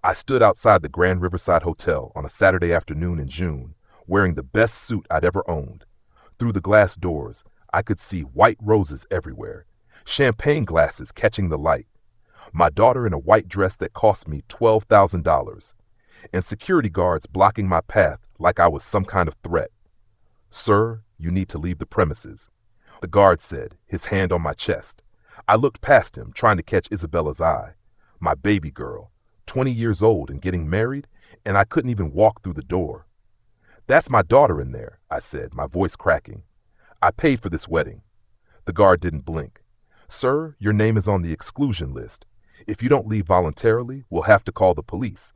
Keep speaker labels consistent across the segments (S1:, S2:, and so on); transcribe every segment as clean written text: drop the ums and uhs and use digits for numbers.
S1: I stood outside the Grand Riverside Hotel on a Saturday afternoon in June, wearing the best suit I'd ever owned. Through the glass doors, I could see white roses everywhere, champagne glasses catching the light, my daughter in a white dress that cost me $12,000, and security guards blocking my path like I was some kind of threat. "Sir, you need to leave the premises," the guard said, his hand on my chest. I looked past him, trying to catch Isabella's eye. My baby girl, 20 years old and getting married, and I couldn't even walk through the door. "That's my daughter in there," I said, my voice cracking. "I paid for this wedding." The guard didn't blink. "Sir, your name is on the exclusion list. If you don't leave voluntarily, we'll have to call the police."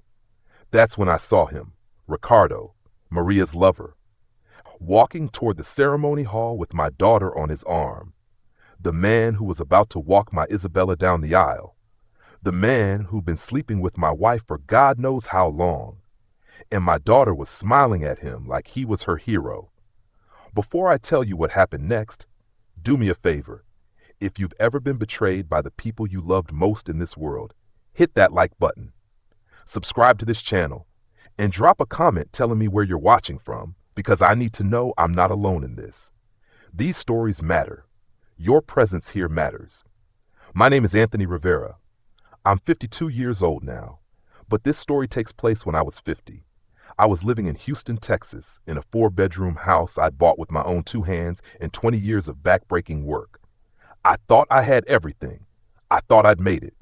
S1: That's when I saw him, Ricardo, Maria's lover, walking toward the ceremony hall with my daughter on his arm. The man who was about to walk my Isabella down the aisle. The man who'd been sleeping with my wife for God knows how long. And my daughter was smiling at him like he was her hero. Before I tell you what happened next, do me a favor. If you've ever been betrayed by the people you loved most in this world, hit that like button. Subscribe to this channel, and drop a comment telling me where you're watching from, because I need to know I'm not alone in this. These stories matter. Your presence here matters. My name is Anthony Rivera. I'm 52 years old now, but this story takes place when I was 50. I was living in Houston, Texas, in a 4-bedroom house I'd bought with my own 2 hands and 20 years of back-breaking work. I thought I had everything. I thought I'd made it.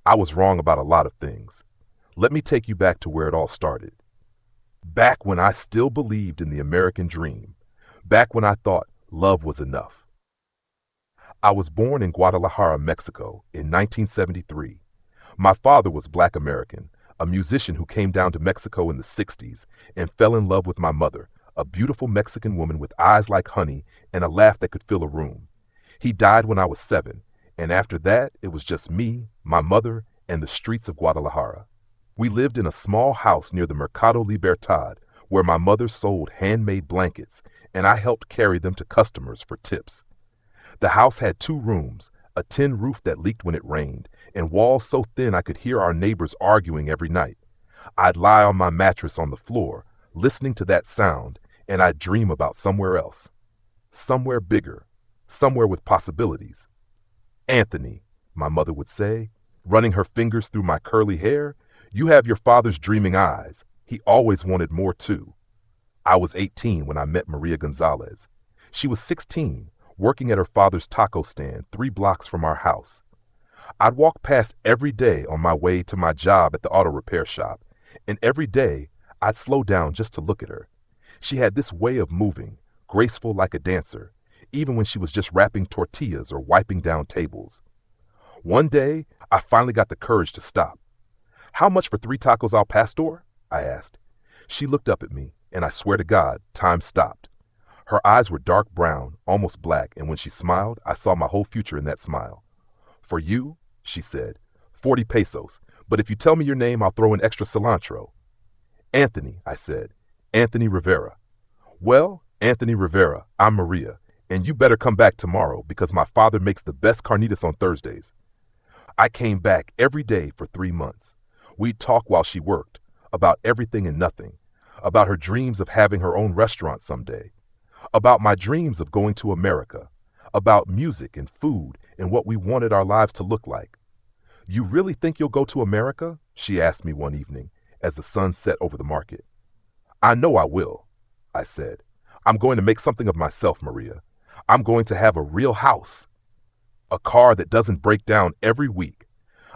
S1: I was wrong about a lot of things. Let me take you back to where it all started. Back when I still believed in the American dream. Back when I thought love was enough. I was born in Guadalajara, Mexico, in 1973. My father was Black American, a musician who came down to Mexico in the 60s and fell in love with my mother, a beautiful Mexican woman with eyes like honey and a laugh that could fill a room. He died when I was 7, and after that, it was just me, my mother, and the streets of Guadalajara. We lived in a small house near the Mercado Libertad, where my mother sold handmade blankets, and I helped carry them to customers for tips. The house had 2 rooms, a tin roof that leaked when it rained, and walls so thin I could hear our neighbors arguing every night. I'd lie on my mattress on the floor, listening to that sound, and I'd dream about somewhere else. Somewhere bigger, somewhere with possibilities. "Anthony," my mother would say, running her fingers through my curly hair, "you have your father's dreaming eyes. He always wanted more too." I was 18 when I met Maria Gonzalez. She was 16, working at her father's taco stand 3 blocks from our house. I'd walk past every day on my way to my job at the auto repair shop, and every day I'd slow down just to look at her. She had this way of moving, graceful like a dancer, even when she was just wrapping tortillas or wiping down tables. One day, I finally got the courage to stop. "How much for 3 tacos al pastor?" I asked. She looked up at me, and I swear to God, time stopped. Her eyes were dark brown, almost black, and when she smiled, I saw my whole future in that smile. "For you," she said, 40 pesos, but if you tell me your name, I'll throw in extra cilantro." "Anthony," I said. "Anthony Rivera." "Well, Anthony Rivera, I'm Maria, and you better come back tomorrow because my father makes the best carnitas on Thursdays." I came back every day for 3 months. We'd talk while she worked, about everything and nothing, about her dreams of having her own restaurant someday, about my dreams of going to America, about music and food and what we wanted our lives to look like. "You really think you'll go to America?" she asked me one evening as the sun set over the market. "I know I will," I said. "I'm going to make something of myself, Maria. I'm going to have a real house, a car that doesn't break down every week.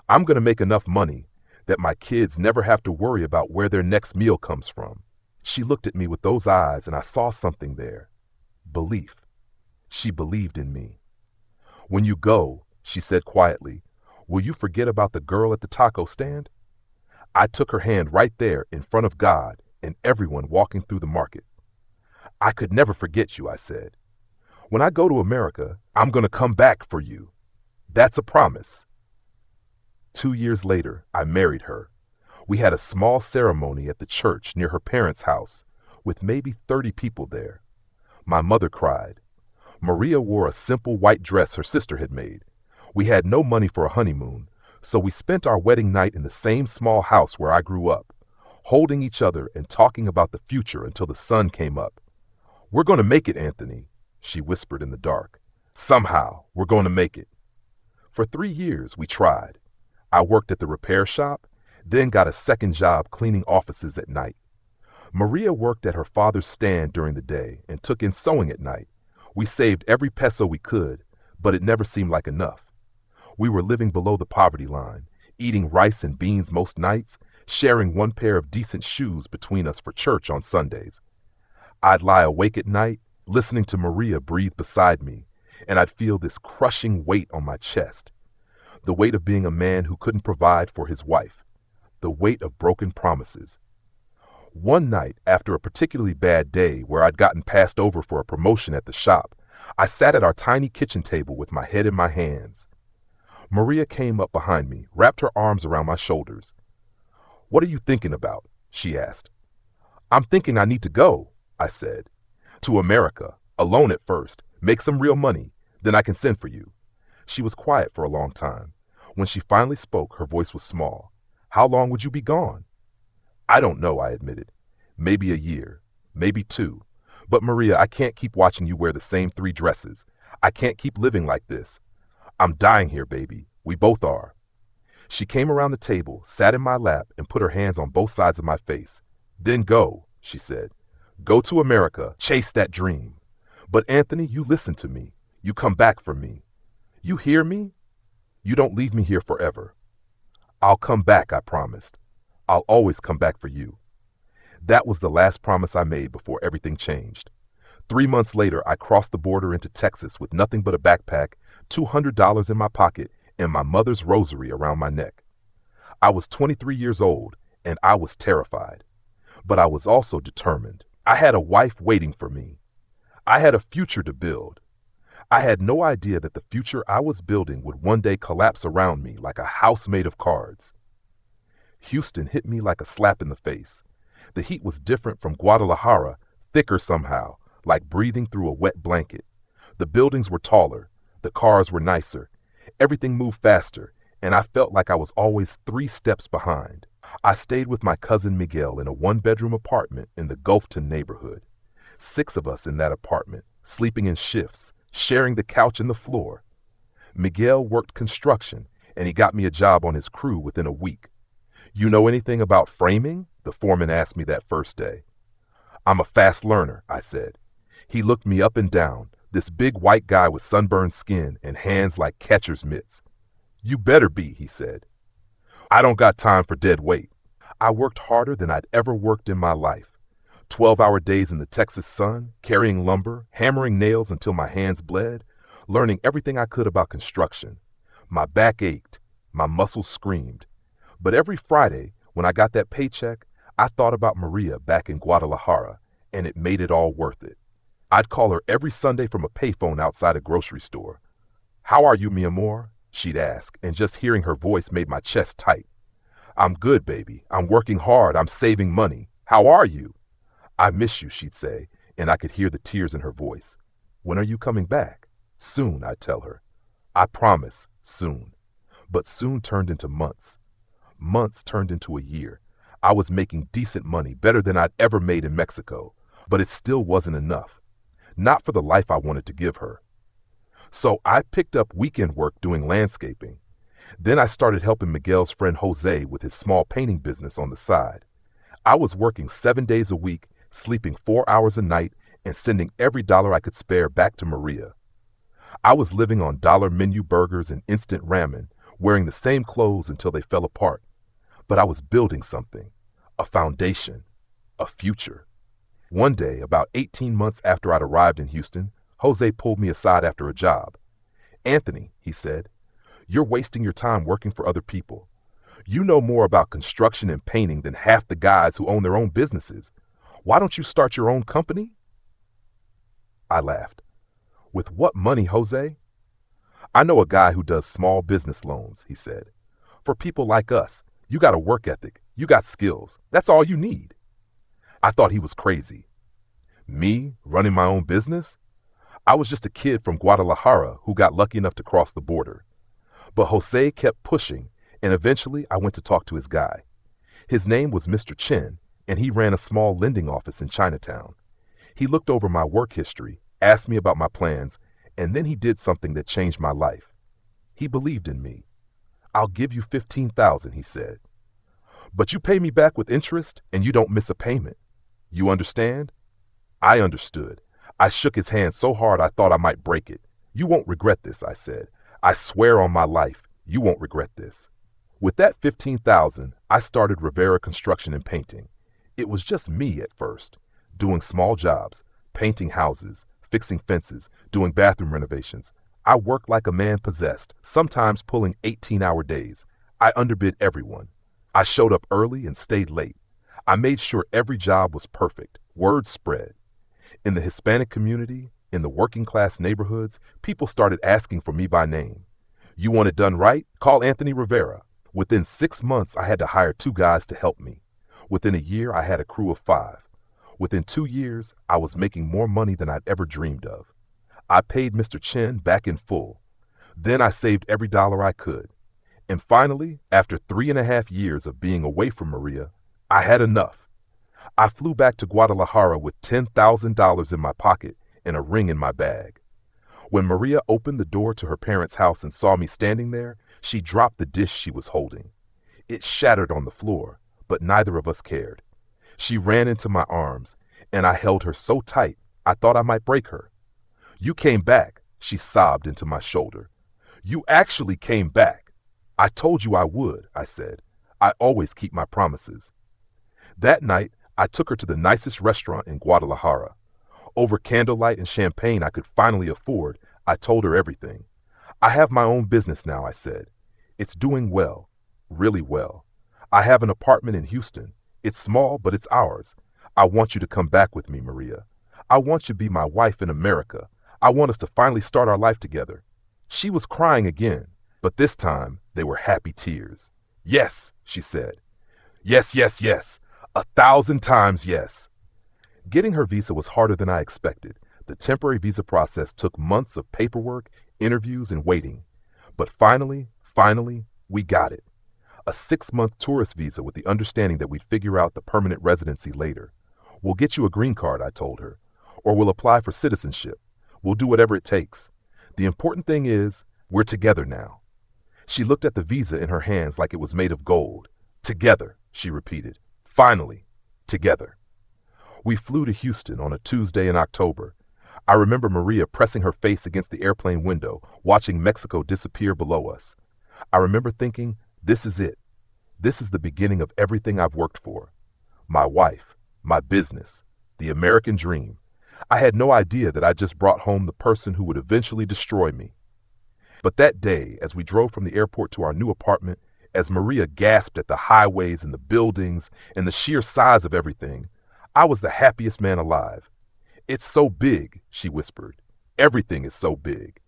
S1: I'm going to make enough money that my kids never have to worry about where their next meal comes from." She looked at me with those eyes, and I saw something there. Belief. She believed in me. "When you go," she said quietly, "will you forget about the girl at the taco stand?" I took her hand right there in front of God and everyone walking through the market. "I could never forget you," I said. "When I go to America, I'm going to come back for you. That's a promise." 2 years later, I married her. We had a small ceremony at the church near her parents' house, with maybe 30 people there. My mother cried. Maria wore a simple white dress her sister had made. We had no money for a honeymoon, So we spent our wedding night in the same small house where I grew up, holding each other and talking about the future until the sun came up. "We're going to make it, Anthony," she whispered in the dark. "Somehow, we're going to make it." For 3 years, we tried. I worked at the repair shop, then got a second job cleaning offices at night. Maria worked at her father's stand during the day and took in sewing at night. We saved every peso we could, but it never seemed like enough. We were living below the poverty line, eating rice and beans most nights, sharing one pair of decent shoes between us for church on Sundays. I'd lie awake at night, listening to Maria breathe beside me, and I'd feel this crushing weight on my chest. The weight of being a man who couldn't provide for his wife. The weight of broken promises. One night, after a particularly bad day where I'd gotten passed over for a promotion at the shop, I sat at our tiny kitchen table with my head in my hands. Maria came up behind me, wrapped her arms around my shoulders. "What are you thinking about?" she asked. "I'm thinking I need to go," I said. "To America, alone at first, make some real money, then I can send for you." She was quiet for a long time. When she finally spoke, her voice was small. "How long would you be gone?" "I don't know," I admitted. "Maybe a year, maybe 2. But Maria, I can't keep watching you wear the same 3 dresses. I can't keep living like this. I'm dying here, baby. We both are." She came around the table, sat in my lap, and put her hands on both sides of my face. "Then go," she said. "Go to America, chase that dream. But Anthony, you listen to me. You come back for me. You hear me? You don't leave me here forever." "I'll come back," I promised. "I'll always come back for you." That was the last promise I made before everything changed. 3 months later, I crossed the border into Texas with nothing but a backpack, $200 in my pocket, and my mother's rosary around my neck. I was 23 years old, and I was terrified. But I was also determined. I had a wife waiting for me. I had a future to build. I had no idea that the future I was building would one day collapse around me like a house made of cards. Houston hit me like a slap in the face. The heat was different from Guadalajara, thicker somehow, like breathing through a wet blanket. The buildings were taller. The cars were nicer. Everything moved faster, and I felt like I was always 3 steps behind. I stayed with my cousin Miguel in a 1-bedroom apartment in the Gulfton neighborhood. 6 of us in that apartment, sleeping in shifts, sharing the couch and the floor. Miguel worked construction, and he got me a job on his crew within a week. "You know anything about framing?" the foreman asked me that first day. "I'm a fast learner," I said. He looked me up and down, this big white guy with sunburned skin and hands like catcher's mitts. "You better be," he said. "I don't got time for dead weight." I worked harder than I'd ever worked in my life. 12-hour days in the Texas sun, carrying lumber, hammering nails until my hands bled, learning everything I could about construction. My back ached, my muscles screamed. But every Friday, when I got that paycheck, I thought about Maria back in Guadalajara, and it made it all worth it. I'd call her every Sunday from a payphone outside a grocery store. "How are you, mi amor?" she'd ask, and just hearing her voice made my chest tight. "I'm good, baby. I'm working hard. I'm saving money. How are you?" "I miss you," she'd say, and I could hear the tears in her voice. "When are you coming back?" "Soon," I'd tell her. "I promise, soon." But soon turned into months. Months turned into a year. I was making decent money, better than I'd ever made in Mexico, but it still wasn't enough. Not for the life I wanted to give her. So I picked up weekend work doing landscaping. Then I started helping Miguel's friend Jose with his small painting business on the side. I was working 7 days a week, sleeping 4 hours a night, and sending every dollar I could spare back to Maria. I was living on dollar menu burgers and instant ramen, wearing the same clothes until they fell apart. But I was building something, a foundation, a future. One day, about 18 months after I'd arrived in Houston, Jose pulled me aside after a job. "Anthony," he said, "you're wasting your time working for other people. You know more about construction and painting than half the guys who own their own businesses. Why don't you start your own company?" I laughed. "With what money, Jose?" "I know a guy who does small business loans," he said. "For people like us, you got a work ethic, you got skills. That's all you need." I thought he was crazy. Me, running my own business? I was just a kid from Guadalajara who got lucky enough to cross the border. But Jose kept pushing, And eventually, I went to talk to his guy. His name was Mr. Chen, and he ran a small lending office in Chinatown. He looked over my work history, asked me about my plans, and then he did something that changed my life. He believed in me. "I'll give you 15,000, he said. "But you pay me back with interest and you don't miss a payment. You understand?" I understood. I shook his hand so hard I thought I might break it. "You won't regret this," I said. "I swear on my life, you won't regret this." With that 15,000, I started Rivera Construction and Painting. It was just me at first, doing small jobs, painting houses, fixing fences, doing bathroom renovations. I worked like a man possessed, sometimes pulling 18-hour days. I underbid everyone. I showed up early and stayed late. I made sure every job was perfect. Word spread. In the Hispanic community, in the working class neighborhoods, people started asking for me by name. "You want it done right? Call Anthony Rivera." Within 6 months, I had to hire 2 guys to help me. Within a year, I had a crew of 5. Within 2 years, I was making more money than I'd ever dreamed of. I paid Mr. Chen back in full. Then I saved every dollar I could. And finally, after 3.5 years of being away from Maria, I had enough. I flew back to Guadalajara with $10,000 in my pocket and a ring in my bag. When Maria opened the door to her parents' house and saw me standing there, she dropped the dish she was holding. It shattered on the floor, but neither of us cared. She ran into my arms, and I held her so tight I thought I might break her. "You came back," she sobbed into my shoulder. "You actually came back." "I told you I would," I said. "I always keep my promises." That night, I took her to the nicest restaurant in Guadalajara. Over candlelight and champagne I could finally afford, I told her everything. "I have my own business now," I said. "It's doing well, really well. I have an apartment in Houston. It's small, but it's ours. I want you to come back with me, Maria. I want you to be my wife in America. I want us to finally start our life together." She was crying again, but this time they were happy tears. "Yes," she said. "Yes, yes, yes. 1,000 times yes." Getting her visa was harder than I expected. The temporary visa process took months of paperwork, interviews, and waiting. But finally, we got it. A 6-month tourist visa with the understanding that we'd figure out the permanent residency later. "We'll get you a green card," I told her. "Or we'll apply for citizenship. We'll do whatever it takes. The important thing is, we're together now." She looked at the visa in her hands like it was made of gold. "Together," she repeated. "Finally, together." We flew to Houston on a Tuesday in October. I remember Maria pressing her face against the airplane window, watching Mexico disappear below us. I remember thinking, this is it. This is the beginning of everything I've worked for. My wife, my business, the American dream. I had no idea that I just brought home the person who would eventually destroy me. But that day, as we drove from the airport to our new apartment, as Maria gasped at the highways and the buildings and the sheer size of everything, I was the happiest man alive. "It's so big," she whispered. "Everything is so big.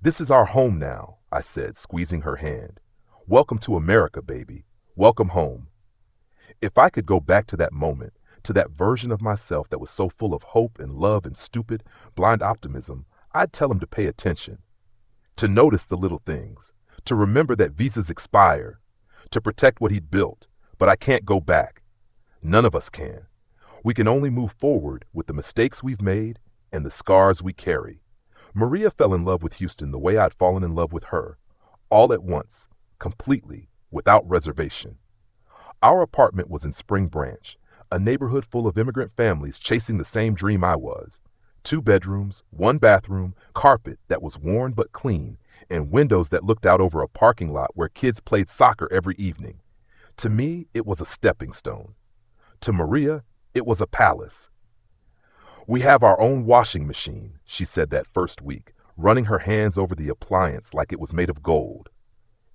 S1: This is our home now," I said, squeezing her hand. "Welcome to America, baby. Welcome home." If I could go back to that moment, to that version of myself that was so full of hope and love and stupid, blind optimism, I'd tell him to pay attention, to notice the little things, to remember that visas expire, to protect what he'd built. But I can't go back. None of us can. We can only move forward with the mistakes we've made and the scars we carry. Maria fell in love with Houston the way I'd fallen in love with her, all at once, completely, without reservation. Our apartment was in Spring Branch, a neighborhood full of immigrant families chasing the same dream I was. 2 bedrooms, 1 bathroom, carpet that was worn but clean, and windows that looked out over a parking lot where kids played soccer every evening. To me, it was a stepping stone. To Maria, it was a palace. "We have our own washing machine," she said that first week, running her hands over the appliance like it was made of gold.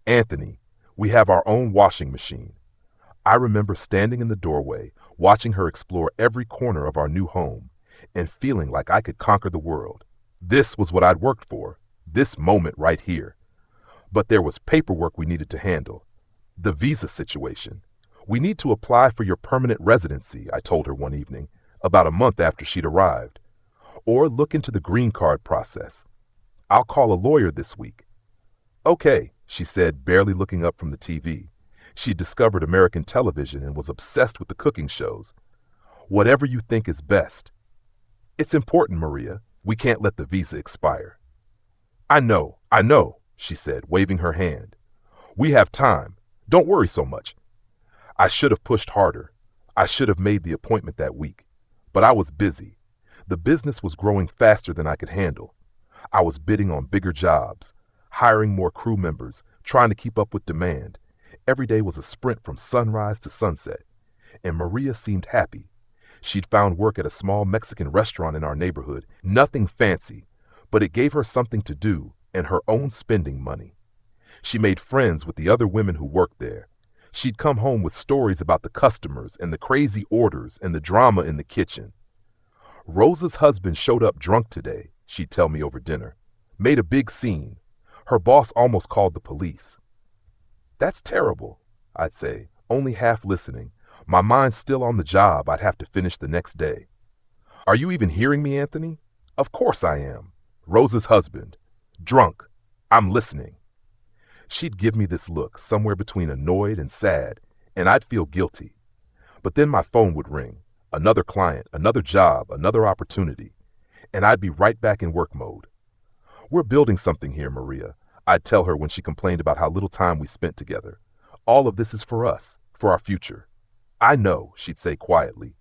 S1: "Anthony, we have our own washing machine." I remember standing in the doorway, watching her explore every corner of our new home, and feeling like I could conquer the world. This was what I'd worked for, this moment right here. But there was paperwork we needed to handle. The visa situation. "We need to apply for your permanent residency," I told her one evening, about a month after she'd arrived. "Or look into the green card process. I'll call a lawyer this week." "Okay," she said, barely looking up from the TV. She discovered American television and was obsessed with the cooking shows. Whatever you think is best. It's important, Maria. We can't let the visa expire. I know, she said, waving her hand. We have time. Don't worry so much. I should have pushed harder. I should have made the appointment that week. But I was busy. The business was growing faster than I could handle. I was bidding on bigger jobs, hiring more crew members, trying to keep up with demand. Every day was a sprint from sunrise to sunset. And Maria seemed happy. She'd found work at a small Mexican restaurant in our neighborhood, nothing fancy, but it gave her something to do and her own spending money. She made friends with the other women who worked there. She'd come home with stories about the customers and the crazy orders and the drama in the kitchen. Rosa's husband showed up drunk today, she'd tell me over dinner. Made a big scene. Her boss almost called the police. That's terrible, I'd say, only half listening, my mind still on the job I'd have to finish the next day. Are you even hearing me, Anthony? Of course I am. Rosa's husband. Drunk. I'm listening. She'd give me this look, somewhere between annoyed and sad, and I'd feel guilty. But then my phone would ring. Another client, another job, another opportunity. And I'd be right back in work mode. We're building something here, Maria, I'd tell her when she complained about how little time we spent together. All of this is for us, for our future. I know, she'd say quietly.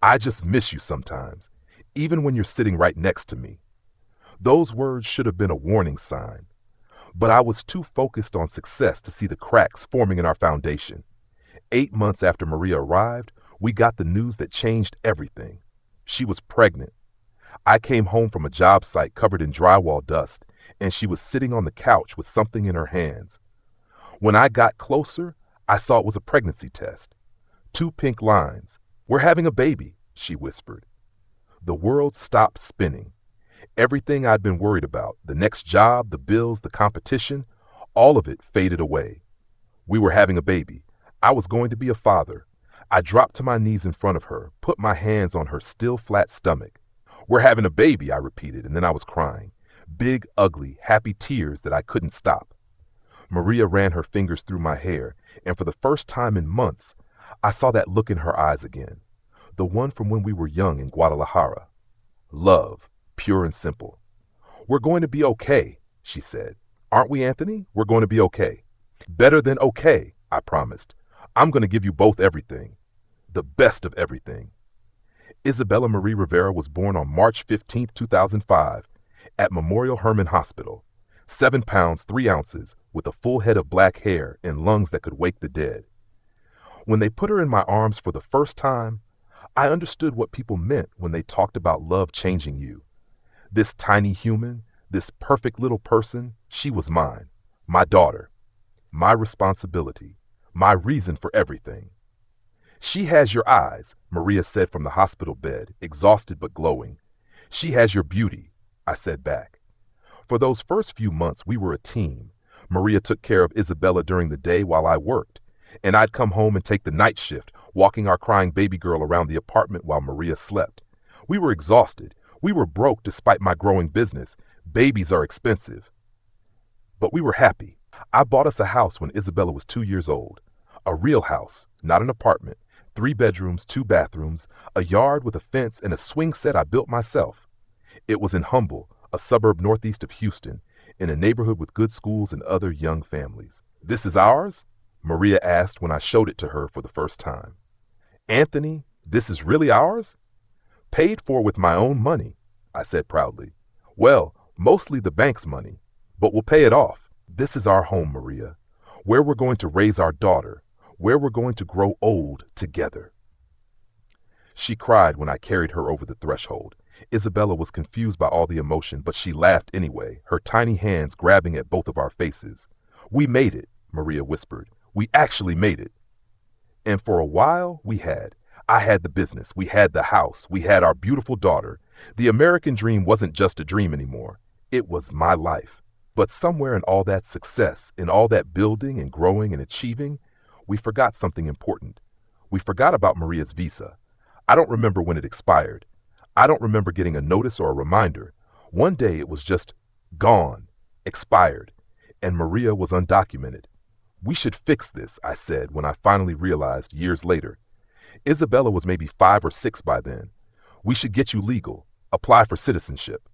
S1: I just miss you sometimes, even when you're sitting right next to me. Those words should have been a warning sign. But I was too focused on success to see the cracks forming in our foundation. 8 months after Maria arrived, we got the news that changed everything. She was pregnant. I came home from a job site covered in drywall dust, and she was sitting on the couch with something in her hands. When I got closer, I saw it was a pregnancy test. 2 pink lines. We're having a baby, she whispered. The world stopped spinning. Everything I'd been worried about, the next job, the bills, the competition, all of it faded away. We were having a baby. I was going to be a father. I dropped to my knees in front of her, put my hands on her still flat stomach. We're having a baby, I repeated, and then I was crying. Big, ugly, happy tears that I couldn't stop. Maria ran her fingers through my hair, and for the first time in months, I saw that look in her eyes again. The one from when we were young in Guadalajara. Love, pure and simple. We're going to be okay, she said. Aren't we, Anthony? We're going to be okay. Better than okay, I promised. I'm going to give you both everything. The best of everything. Isabella Marie Rivera was born on March 15, 2005, at Memorial Hermann Hospital. 7 pounds, 3 ounces, with a full head of black hair and lungs that could wake the dead. When they put her in my arms for the first time, I understood what people meant when they talked about love changing you. This tiny human, this perfect little person, she was mine, my daughter, my responsibility, my reason for everything. She has your eyes, Maria said from the hospital bed, exhausted but glowing. She has your beauty, I said back. For those first few months, we were a team. Maria took care of Isabella during the day while I worked, and I'd come home and take the night shift, walking our crying baby girl around the apartment while Maria slept. We were exhausted. We were broke despite my growing business. Babies are expensive. But we were happy. I bought us a house when Isabella was 2 years old. A real house, not an apartment. 3 bedrooms, 2 bathrooms, a yard with a fence, and a swing set I built myself. It was in Humble, a suburb northeast of Houston, in a neighborhood with good schools and other young families. This is ours? Maria asked when I showed it to her for the first time. Anthony, this is really ours? Paid for with my own money, I said proudly. Well, mostly the bank's money, but we'll pay it off. This is our home, Maria, where we're going to raise our daughter, where we're going to grow old together. She cried when I carried her over the threshold. Isabella was confused by all the emotion, but she laughed anyway, her tiny hands grabbing at both of our faces. We made it, Maria whispered. We actually made it. And for a while, we had. I had the business, we had the house, we had our beautiful daughter. The American dream wasn't just a dream anymore. It was my life. But somewhere in all that success, in all that building and growing and achieving, we forgot something important. We forgot about Maria's visa. I don't remember when it expired. I don't remember getting a notice or a reminder. One day it was just gone, expired. and Maria was undocumented. We should fix this, I said when I finally realized years later. Isabella was maybe 5 or 6 by then. We should get you legal. Apply for citizenship.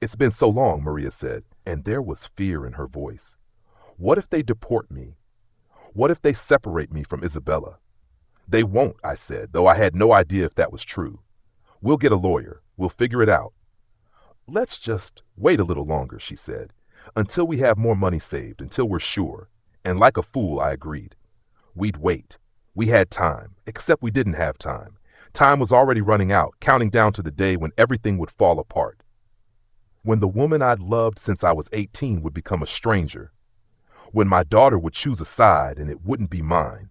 S1: It's been so long, Maria said, and there was fear in her voice. What if they deport me? What if they separate me from Isabella? They won't, I said, though I had no idea if that was true. We'll get a lawyer. We'll figure it out. Let's just wait a little longer, she said, until we have more money saved, until we're sure. And like a fool, I agreed. We'd wait. We had time, except we didn't have time. Time was already running out, counting down to the day when everything would fall apart. When the woman I'd loved since I was 18 would become a stranger. When my daughter would choose a side and it wouldn't be mine.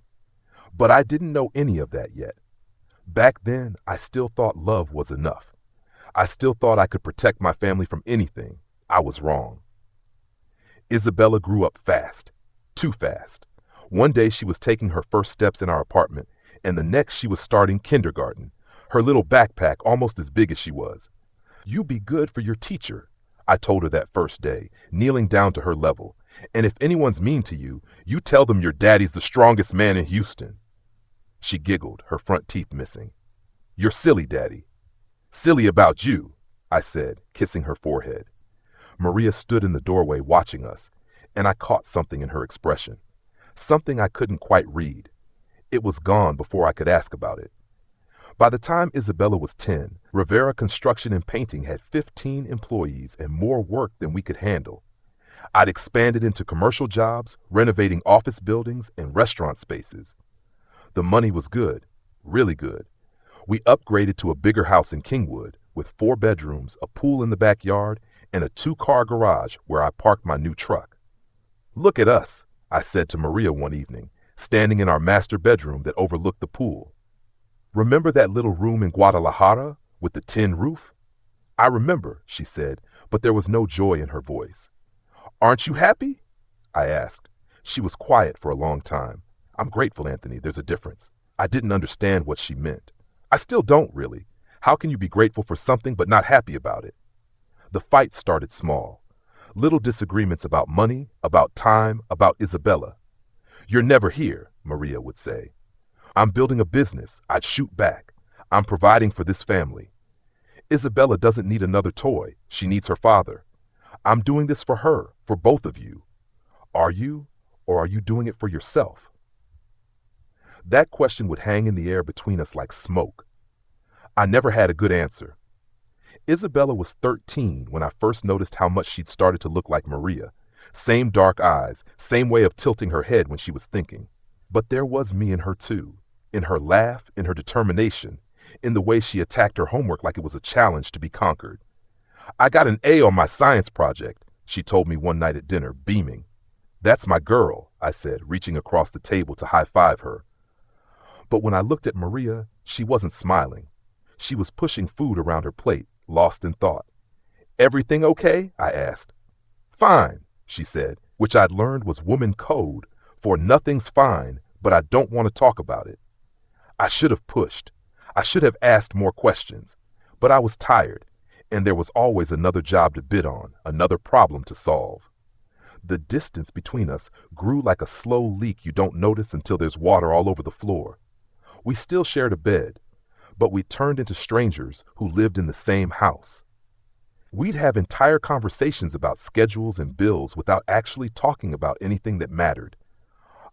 S1: But I didn't know any of that yet. Back then, I still thought love was enough. I still thought I could protect my family from anything. I was wrong. Isabella grew up fast. Too fast. One day she was taking her first steps in our apartment, and the next she was starting kindergarten, her little backpack almost as big as she was. You be good for your teacher, I told her that first day, kneeling down to her level. And if anyone's mean to you, you tell them your daddy's the strongest man in Houston. She giggled, her front teeth missing. You're silly, Daddy. Silly about you, I said, kissing her forehead. Maria stood in the doorway watching us, and I caught something in her expression. Something I couldn't quite read. It was gone before I could ask about it. By the time Isabella was 10, Rivera Construction and Painting had 15 employees and more work than we could handle. I'd expanded into commercial jobs, renovating office buildings and restaurant spaces. The money was good, really good. We upgraded to a bigger house in Kingwood with 4 bedrooms, a pool in the backyard, and a 2-car garage where I parked my new truck. Look at us, I said to Maria one evening, standing in our master bedroom that overlooked the pool. Remember that little room in Guadalajara with the tin roof? I remember, she said, but there was no joy in her voice. Aren't you happy? I asked. She was quiet for a long time. I'm grateful, Anthony, there's a difference. I didn't understand what she meant. I still don't, really. How can you be grateful for something but not happy about it? The fight started small. Little disagreements about money, about time, about Isabella. You're never here, Maria would say. I'm building a business, I'd shoot back. I'm providing for this family. Isabella doesn't need another toy, she needs her father. I'm doing this for her, for both of you. Are you, or are you doing it for yourself? That question would hang in the air between us like smoke. I never had a good answer. Isabella was 13 when I first noticed how much she'd started to look like Maria. Same dark eyes, same way of tilting her head when she was thinking. But there was me in her too, in her laugh, in her determination, in the way she attacked her homework like it was a challenge to be conquered. I got an A on my science project, she told me one night at dinner, beaming. That's my girl, I said, reaching across the table to high-five her. But when I looked at Maria, she wasn't smiling. She was pushing food around her plate, lost in thought. Everything okay? I asked. Fine, she said, which I'd learned was woman code for nothing's fine, but I don't want to talk about it. I should have pushed. I should have asked more questions, but I was tired, and there was always another job to bid on, another problem to solve. The distance between us grew like a slow leak you don't notice until there's water all over the floor. We still shared a bed, but we turned into strangers who lived in the same house. We'd have entire conversations about schedules and bills without actually talking about anything that mattered.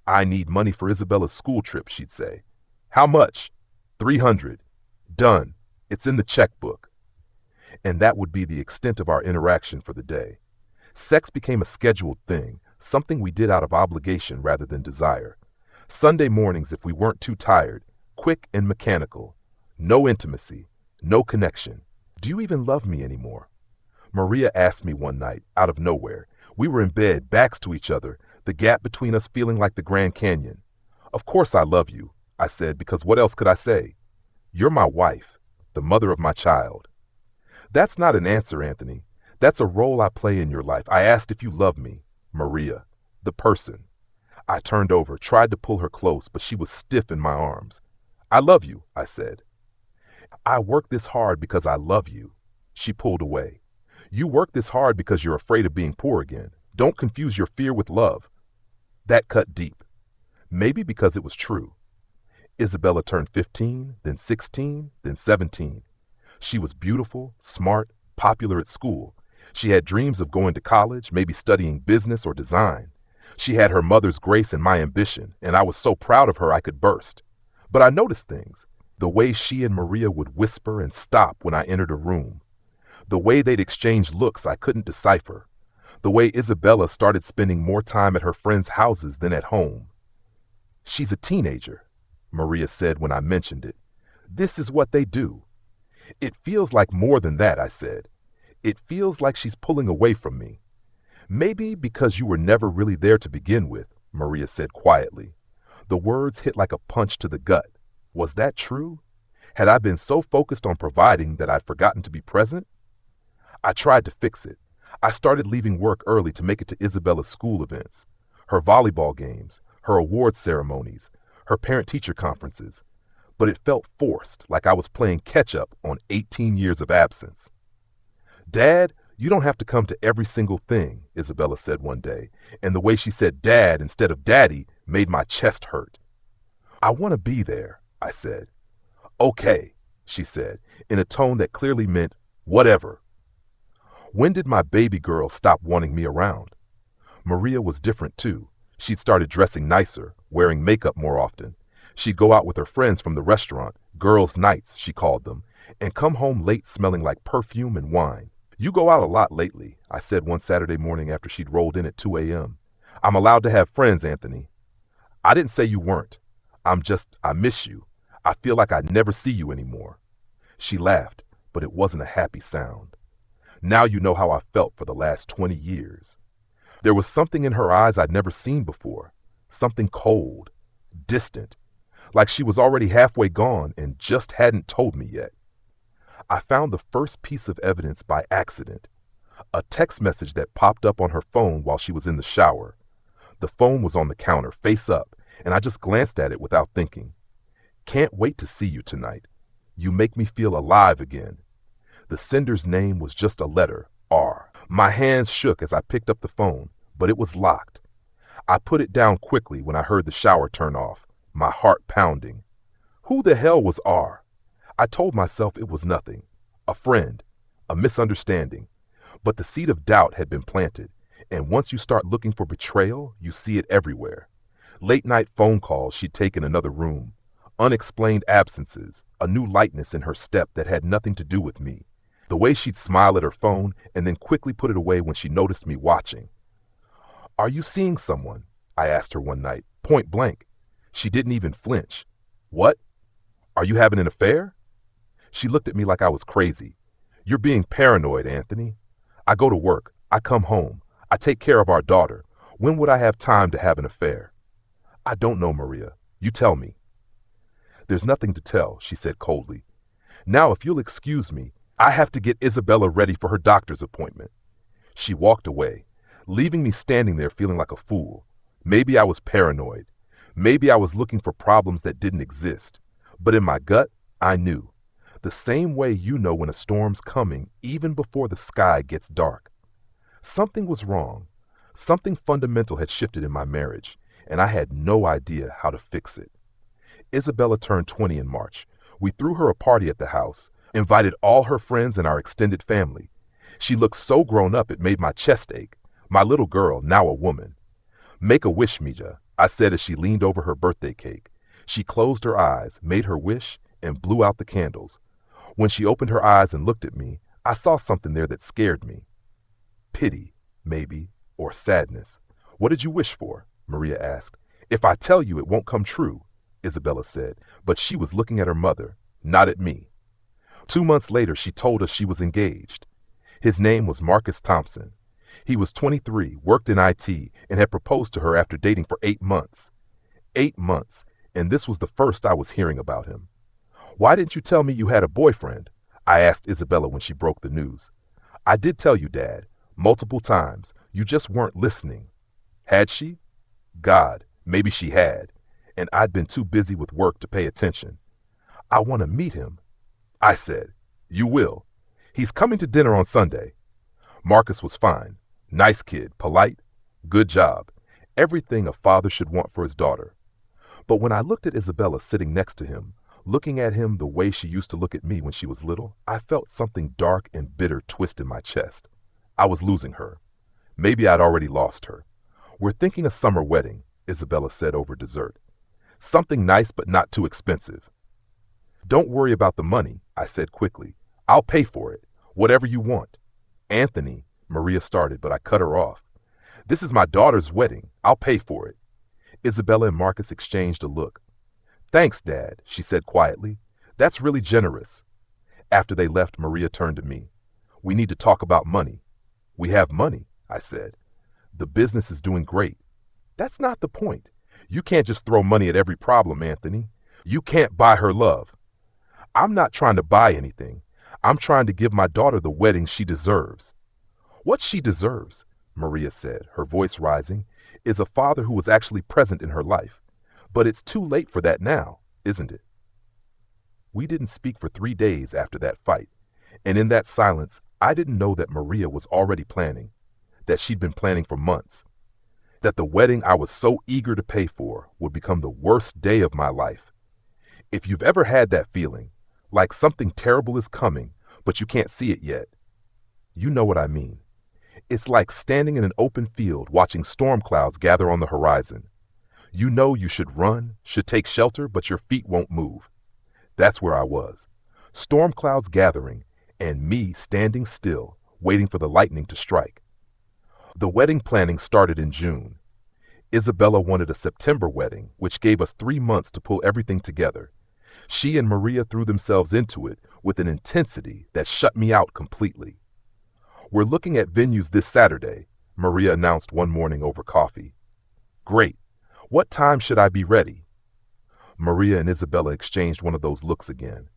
S1: I need money for Isabella's school trip, she'd say. How much? 300. Done. It's in the checkbook. And that would be the extent of our interaction for the day. Sex became a scheduled thing, something we did out of obligation rather than desire. Sunday mornings, if we weren't too tired, quick and mechanical. No intimacy, no connection. Do you even love me anymore? Maria asked me one night, out of nowhere. We were in bed, backs to each other, the gap between us feeling like the Grand Canyon. Of course I love you, I said, because what else could I say? You're my wife, the mother of my child. That's not an answer, Anthony. That's a role I play in your life. I asked if you love me, Maria, the person. I turned over, tried to pull her close, but she was stiff in my arms. I love you, I said. I work this hard because I love you. She pulled away. You work this hard because you're afraid of being poor again, Don't confuse your fear with love. That cut deep. Maybe because it was true. Isabella turned 15, then 16, then 17. She was beautiful, smart, popular at school. She had dreams of going to college, maybe studying business or design. She had her mother's grace and my ambition, and I was so proud of her I could burst. But I noticed things. The way she and Maria would whisper and stop when I entered a room. The way they'd exchange looks I couldn't decipher. The way Isabella started spending more time at her friends' houses than at home. "She's a teenager," Maria said when I mentioned it. "This is what they do." "It feels like more than that," I said. "It feels like she's pulling away from me." "Maybe because you were never really there to begin with," Maria said quietly. The words hit like a punch to the gut. Was that true? Had I been so focused on providing that I'd forgotten to be present? I tried to fix it. I started leaving work early to make it to Isabella's school events, her volleyball games, her awards ceremonies, her parent-teacher conferences. But it felt forced, like I was playing catch-up on 18 years of absence. "Dad, you don't have to come to every single thing," Isabella said one day, and the way she said dad instead of daddy made my chest hurt. "I want to be there," I said. "Okay," she said, in a tone that clearly meant whatever. When did my baby girl stop wanting me around? Maria was different too. She'd started dressing nicer, wearing makeup more often. She'd go out with her friends from the restaurant, girls' nights, she called them, and come home late smelling like perfume and wine. "You go out a lot lately," I said one Saturday morning after she'd rolled in at 2 a.m. "I'm allowed to have friends, Anthony." "I didn't say you weren't. I miss you. I feel like I'd never see you anymore." She laughed, but it wasn't a happy sound. "Now you know how I felt for the last 20 years. There was something in her eyes I'd never seen before. Something cold, distant, like she was already halfway gone and just hadn't told me yet. I found the first piece of evidence by accident. A text message that popped up on her phone while she was in the shower. The phone was on the counter, face up, and I just glanced at it without thinking. "Can't wait to see you tonight. You make me feel alive again." The sender's name was just a letter, R. My hands shook as I picked up the phone, but it was locked. I put it down quickly when I heard the shower turn off, my heart pounding. Who the hell was R? I told myself it was nothing. A friend, a misunderstanding. But the seed of doubt had been planted, and once you start looking for betrayal, you see it everywhere. Late-night phone calls she'd taken in another room. Unexplained absences, a new lightness in her step that had nothing to do with me. The way she'd smile at her phone and then quickly put it away when she noticed me watching. "Are you seeing someone?" I asked her one night, point blank. She didn't even flinch. "What? Are you having an affair?" She looked at me like I was crazy. "You're being paranoid, Anthony. I go to work. I come home. I take care of our daughter. When would I have time to have an affair?" "I don't know, Maria. You tell me." "There's nothing to tell," she said coldly. "Now, if you'll excuse me, I have to get Isabella ready for her doctor's appointment." She walked away, leaving me standing there feeling like a fool. Maybe I was paranoid. Maybe I was looking for problems that didn't exist. But in my gut, I knew. The same way you know when a storm's coming, even before the sky gets dark. Something was wrong. Something fundamental had shifted in my marriage, and I had no idea how to fix it. Isabella turned 20 in March. We threw her a party at the house, invited all her friends and our extended family. She looked so grown up it made my chest ache. My little girl, now a woman. "Make a wish, Mija," I said as she leaned over her birthday cake. She closed her eyes, made her wish, and blew out the candles. When she opened her eyes and looked at me, I saw something there that scared me. Pity, maybe, or sadness. "What did you wish for?" Maria asked. "If I tell you, it won't come true," Isabella said, but she was looking at her mother, not at me. 2 months later, she told us she was engaged. His name was Marcus Thompson. He was 23, worked in IT, and had proposed to her after dating for 8 months. 8 months, and this was the first I was hearing about him. "Why didn't you tell me you had a boyfriend?" I asked Isabella when she broke the news. "I did tell you, Dad, multiple times. You just weren't listening." Had she? God, maybe she had, and I'd been too busy with work to pay attention. "I want to meet him," I said. "You will. He's coming to dinner on Sunday." Marcus was fine. Nice kid, polite, Good job. Everything a father should want for his daughter. But when I looked at Isabella sitting next to him, looking at him the way she used to look at me when she was little, I felt something dark and bitter twist in my chest. I was losing her. Maybe I'd already lost her. We're thinking a summer wedding, Isabella said over dessert. Something nice but not too expensive. Don't worry about the money, I said quickly. I'll pay for it. Whatever you want. Anthony, Maria started, but I cut her off. This is my daughter's wedding. I'll pay for it. Isabella and Marcus exchanged a look. Thanks, Dad, she said quietly. That's really generous. After they left, Maria turned to me. We need to talk about money. We have money, I said. The business is doing great. That's not the point. You can't just throw money at every problem, Anthony. You can't buy her love. I'm not trying to buy anything. I'm trying to give my daughter the wedding she deserves. What she deserves, Maria said, her voice rising, is a father who was actually present in her life. But it's too late for that now, isn't it? We didn't speak for 3 days after that fight, and in that silence, I didn't know that Maria was already planning, that she'd been planning for months, that the wedding I was so eager to pay for would become the worst day of my life. If you've ever had that feeling, like something terrible is coming, but you can't see it yet, you know what I mean. It's like standing in an open field watching storm clouds gather on the horizon. You know you should run, should take shelter, but your feet won't move. That's where I was. Storm clouds gathering, and me standing still, waiting for the lightning to strike. The wedding planning started in June. Isabella wanted a September wedding, which gave us 3 months to pull everything together. She and Maria threw themselves into it with an intensity that shut me out completely. We're looking at venues this Saturday, Maria announced one morning over coffee. Great. What time should I be ready? Maria and Isabella exchanged one of those looks again.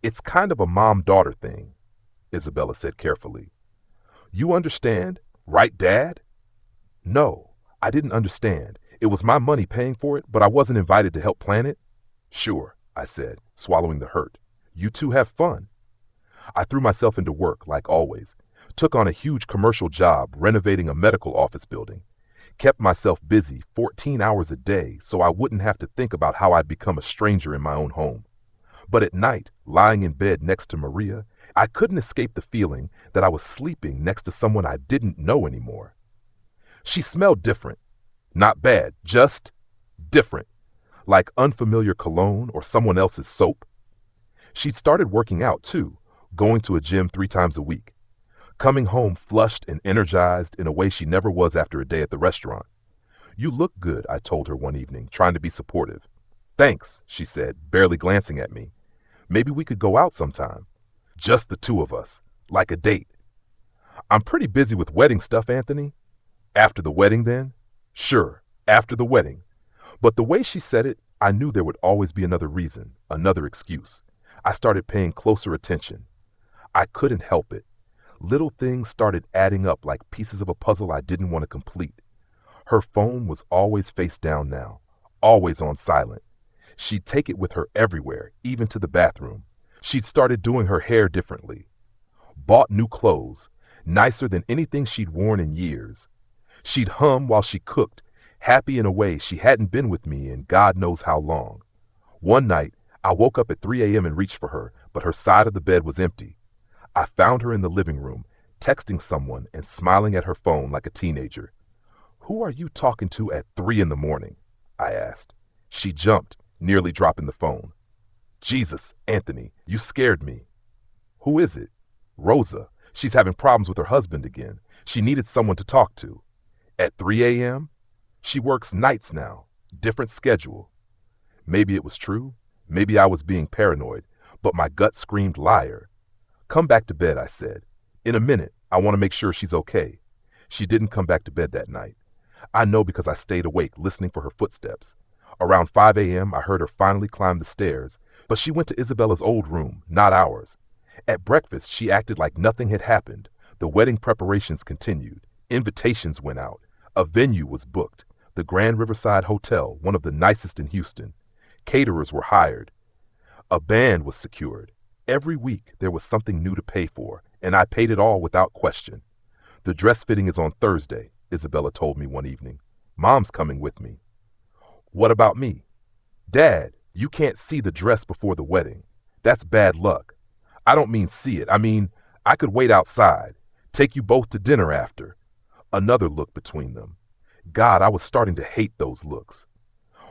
S1: It's kind of a mom-daughter thing, Isabella said carefully. You understand, right, Dad? No, I didn't understand. It was my money paying for it, but I wasn't invited to help plan it. Sure, I said, swallowing the hurt. You two have fun. I threw myself into work, like always. Took on a huge commercial job renovating a medical office building. Kept myself busy 14 hours a day so I wouldn't have to think about how I'd become a stranger in my own home. But at night, lying in bed next to Maria, I couldn't escape the feeling that I was sleeping next to someone I didn't know anymore. She smelled different. Not bad, just different. Like unfamiliar cologne or someone else's soap. She'd started working out too, going to a gym 3 times a week. Coming home flushed and energized in a way she never was after a day at the restaurant. You look good, I told her one evening, trying to be supportive. Thanks, she said, barely glancing at me. Maybe we could go out sometime. Just the two of us, like a date. I'm pretty busy with wedding stuff, Anthony. After the wedding, then? Sure, after the wedding. But the way she said it, I knew there would always be another reason, another excuse. I started paying closer attention. I couldn't help it. Little things started adding up like pieces of a puzzle I didn't want to complete. Her phone was always face down now, always on silent. She'd take it with her everywhere, even to the bathroom. She'd started doing her hair differently. Bought new clothes, nicer than anything she'd worn in years. She'd hum while she cooked, happy in a way she hadn't been with me in God knows how long. One night, I woke up at 3 a.m. and reached for her, but her side of the bed was empty. I found her in the living room, texting someone and smiling at her phone like a teenager. Who are you talking to at 3 a.m? I asked. She jumped, nearly dropping the phone. Jesus, Anthony, you scared me. Who is it? Rosa. She's having problems with her husband again. She needed someone to talk to. At 3 a.m? She works nights now. Different schedule. Maybe it was true. Maybe I was being paranoid, but my gut screamed liar. Come back to bed, I said. In a minute, I want to make sure she's okay. She didn't come back to bed that night. I know because I stayed awake listening for her footsteps. Around 5 a.m., I heard her finally climb the stairs, but she went to Isabella's old room, not ours. At breakfast, she acted like nothing had happened. The wedding preparations continued. Invitations went out. A venue was booked. The Grand Riverside Hotel, one of the nicest in Houston. Caterers were hired. A band was secured. Every week, there was something new to pay for, and I paid it all without question. The dress fitting is on Thursday. Isabella told me one evening. Mom's coming with me. What about me? Dad, you can't see the dress before the wedding. That's bad luck. I don't mean see it. I mean, I could wait outside, take you both to dinner after. Another look between them. God, I was starting to hate those looks.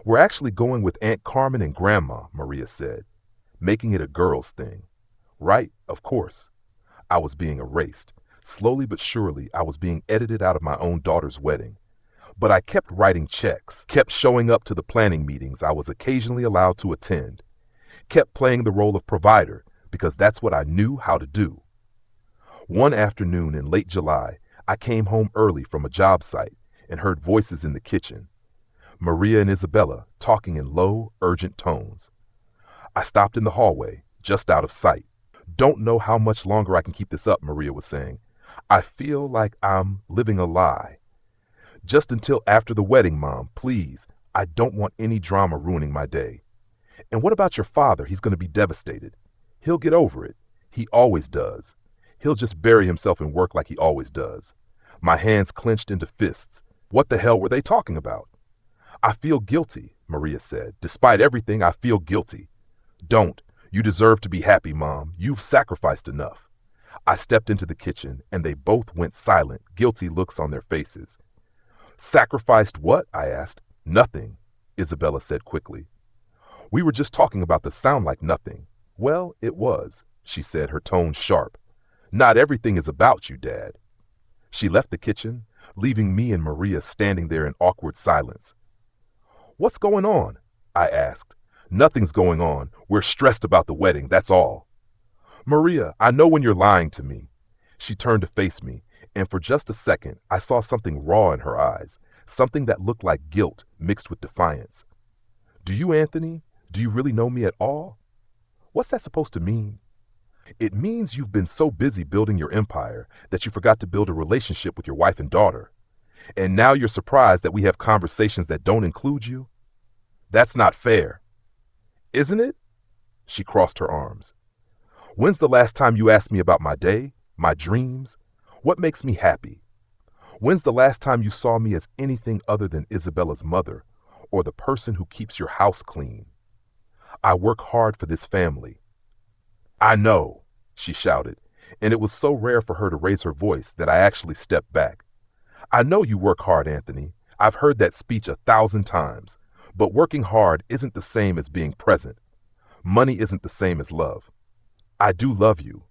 S1: We're actually going with Aunt Carmen and Grandma, Maria said, making it a girl's thing. Right, of course. I was being erased. Slowly but surely, I was being edited out of my own daughter's wedding. But I kept writing checks, kept showing up to the planning meetings I was occasionally allowed to attend, kept playing the role of provider because that's what I knew how to do. One afternoon in late July, I came home early from a job site and heard voices in the kitchen. Maria and Isabella talking in low, urgent tones. I stopped in the hallway, just out of sight. Don't know how much longer I can keep this up, Maria was saying. I feel like I'm living a lie. Just until after the wedding, Mom, please. I don't want any drama ruining my day. And what about your father? He's going to be devastated. He'll get over it. He always does. He'll just bury himself in work like he always does. My hands clenched into fists. What the hell were they talking about? I feel guilty, Maria said. Despite everything, I feel guilty. Don't. You deserve to be happy, Mom. You've sacrificed enough. I stepped into the kitchen, and they both went silent, guilty looks on their faces. Sacrificed what? I asked. Nothing, Isabella said quickly. We were just talking about the sound like nothing. Well, it was, she said, her tone sharp. Not everything is about you, Dad. She left the kitchen, leaving me and Maria standing there in awkward silence. What's going on? I asked. Nothing's going on. We're stressed about the wedding, that's all. Maria, I know when you're lying to me. She turned to face me, and for just a second, I saw something raw in her eyes, something that looked like guilt mixed with defiance. Do you, Anthony? Do you really know me at all? What's that supposed to mean? It means you've been so busy building your empire that you forgot to build a relationship with your wife and daughter. And now you're surprised that we have conversations that don't include you? That's not fair. Isn't it? She crossed her arms. When's the last time you asked me about my day, my dreams? What makes me happy? When's the last time you saw me as anything other than Isabella's mother or the person who keeps your house clean? I work hard for this family. I know, she shouted, and it was so rare for her to raise her voice that I actually stepped back. I know you work hard, Anthony. I've heard that speech 1,000 times, but working hard isn't the same as being present. Money isn't the same as love. I do love you.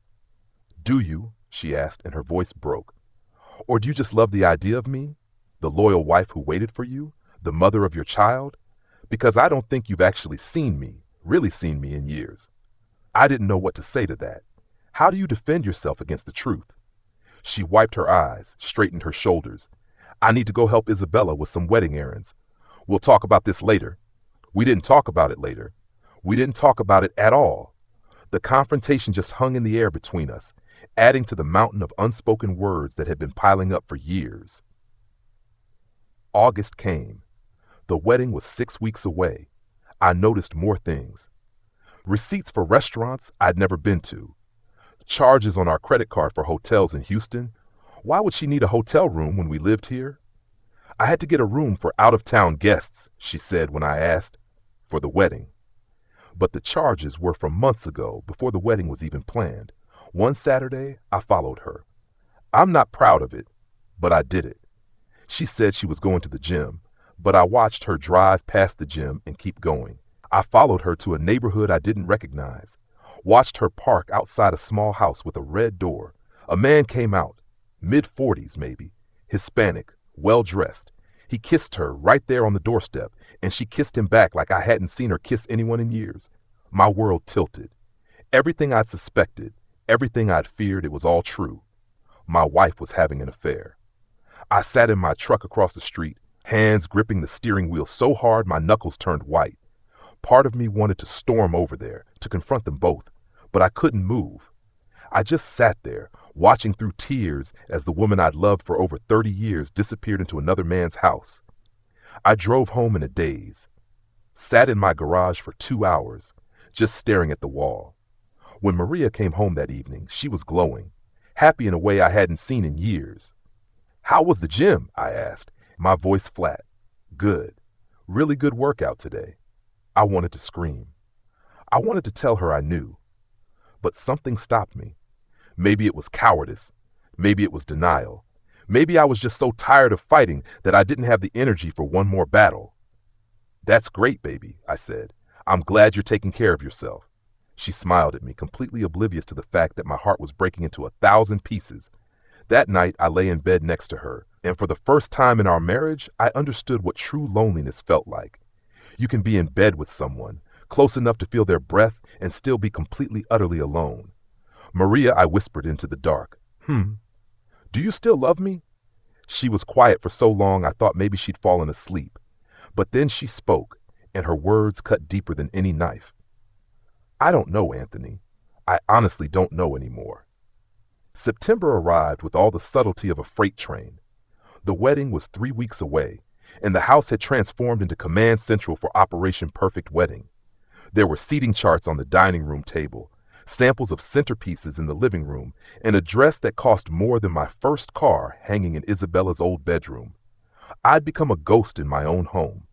S1: Do you? She asked, and her voice broke. Or do you just love the idea of me? The loyal wife who waited for you? The mother of your child? Because I don't think you've actually seen me, really seen me in years. I didn't know what to say to that. How do you defend yourself against the truth? She wiped her eyes, straightened her shoulders. I need to go help Isabella with some wedding errands. We'll talk about this later. We didn't talk about it later. We didn't talk about it at all. The confrontation just hung in the air between us, adding to the mountain of unspoken words that had been piling up for years. August came. The wedding was 6 weeks away. I noticed more things. Receipts for restaurants I'd never been to. Charges on our credit card for hotels in Houston. Why would she need a hotel room when we lived here? I had to get a room for out-of-town guests, she said when I asked, for the wedding. But the charges were from months ago, before the wedding was even planned. One Saturday, I followed her. I'm not proud of it, but I did it. She said she was going to the gym, but I watched her drive past the gym and keep going. I followed her to a neighborhood I didn't recognize, watched her park outside a small house with a red door. A man came out, mid-40s maybe, Hispanic, well-dressed. He kissed her right there on the doorstep, and she kissed him back like I hadn't seen her kiss anyone in years. My world tilted. Everything I'd suspected, everything I'd feared, it was all true. My wife was having an affair. I sat in my truck across the street, hands gripping the steering wheel so hard my knuckles turned white. Part of me wanted to storm over there, to confront them both, but I couldn't move. I just sat there, watching through tears as the woman I'd loved for over 30 years disappeared into another man's house. I drove home in a daze, sat in my garage for 2 hours, just staring at the wall. When Maria came home that evening, she was glowing, happy in a way I hadn't seen in years. How was the gym? I asked, my voice flat. Good. Really good workout today. I wanted to scream. I wanted to tell her I knew. But something stopped me. Maybe it was cowardice. Maybe it was denial. Maybe I was just so tired of fighting that I didn't have the energy for one more battle. That's great, baby, I said. I'm glad you're taking care of yourself. She smiled at me, completely oblivious to the fact that my heart was breaking into 1,000 pieces. That night, I lay in bed next to her, and for the first time in our marriage, I understood what true loneliness felt like. You can be in bed with someone, close enough to feel their breath, and still be completely, utterly alone. Maria, I whispered into the dark. Do you still love me? She was quiet for so long I thought maybe she'd fallen asleep. But then she spoke, and her words cut deeper than any knife. I don't know, Anthony. I honestly don't know anymore. September arrived with all the subtlety of a freight train. The wedding was 3 weeks away, and the house had transformed into command central for Operation Perfect Wedding. There were seating charts on the dining room table, samples of centerpieces in the living room, and a dress that cost more than my first car hanging in Isabella's old bedroom. I'd become a ghost in my own home.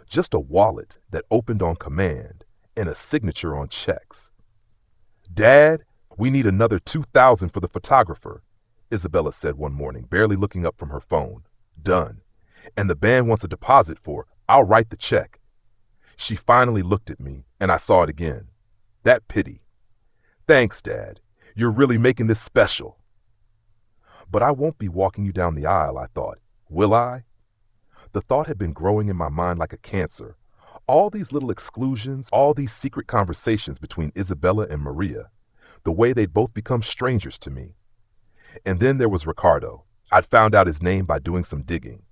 S1: Just a wallet that opened on command and a signature on checks. Dad, we need another $2,000 for the photographer, Isabella said one morning, barely looking up from her phone. Done. And the band wants a deposit for, I'll write the check. She finally looked at me, and I saw it again. That pity. Thanks, Dad. You're really making this special. But I won't be walking you down the aisle, I thought. Will I? The thought had been growing in my mind like a cancer. All these little exclusions, all these secret conversations between Isabella and Maria, the way they'd both become strangers to me. And then there was Ricardo. I'd found out his name by doing some digging.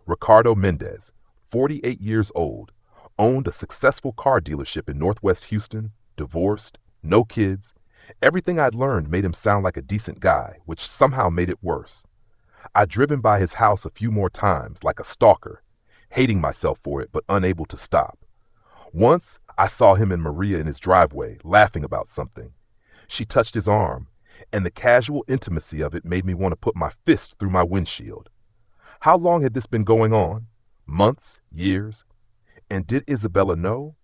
S1: Ricardo Mendez, 48 years old, owned a successful car dealership in Northwest Houston, divorced, no kids. Everything I'd learned made him sound like a decent guy, which somehow made it worse. I'd driven by his house a few more times, like a stalker, hating myself for it but unable to stop. Once, I saw him and Maria in his driveway, laughing about something. She touched his arm, and the casual intimacy of it made me want to put my fist through my windshield. How long had this been going on? Months? Years? And did Isabella know?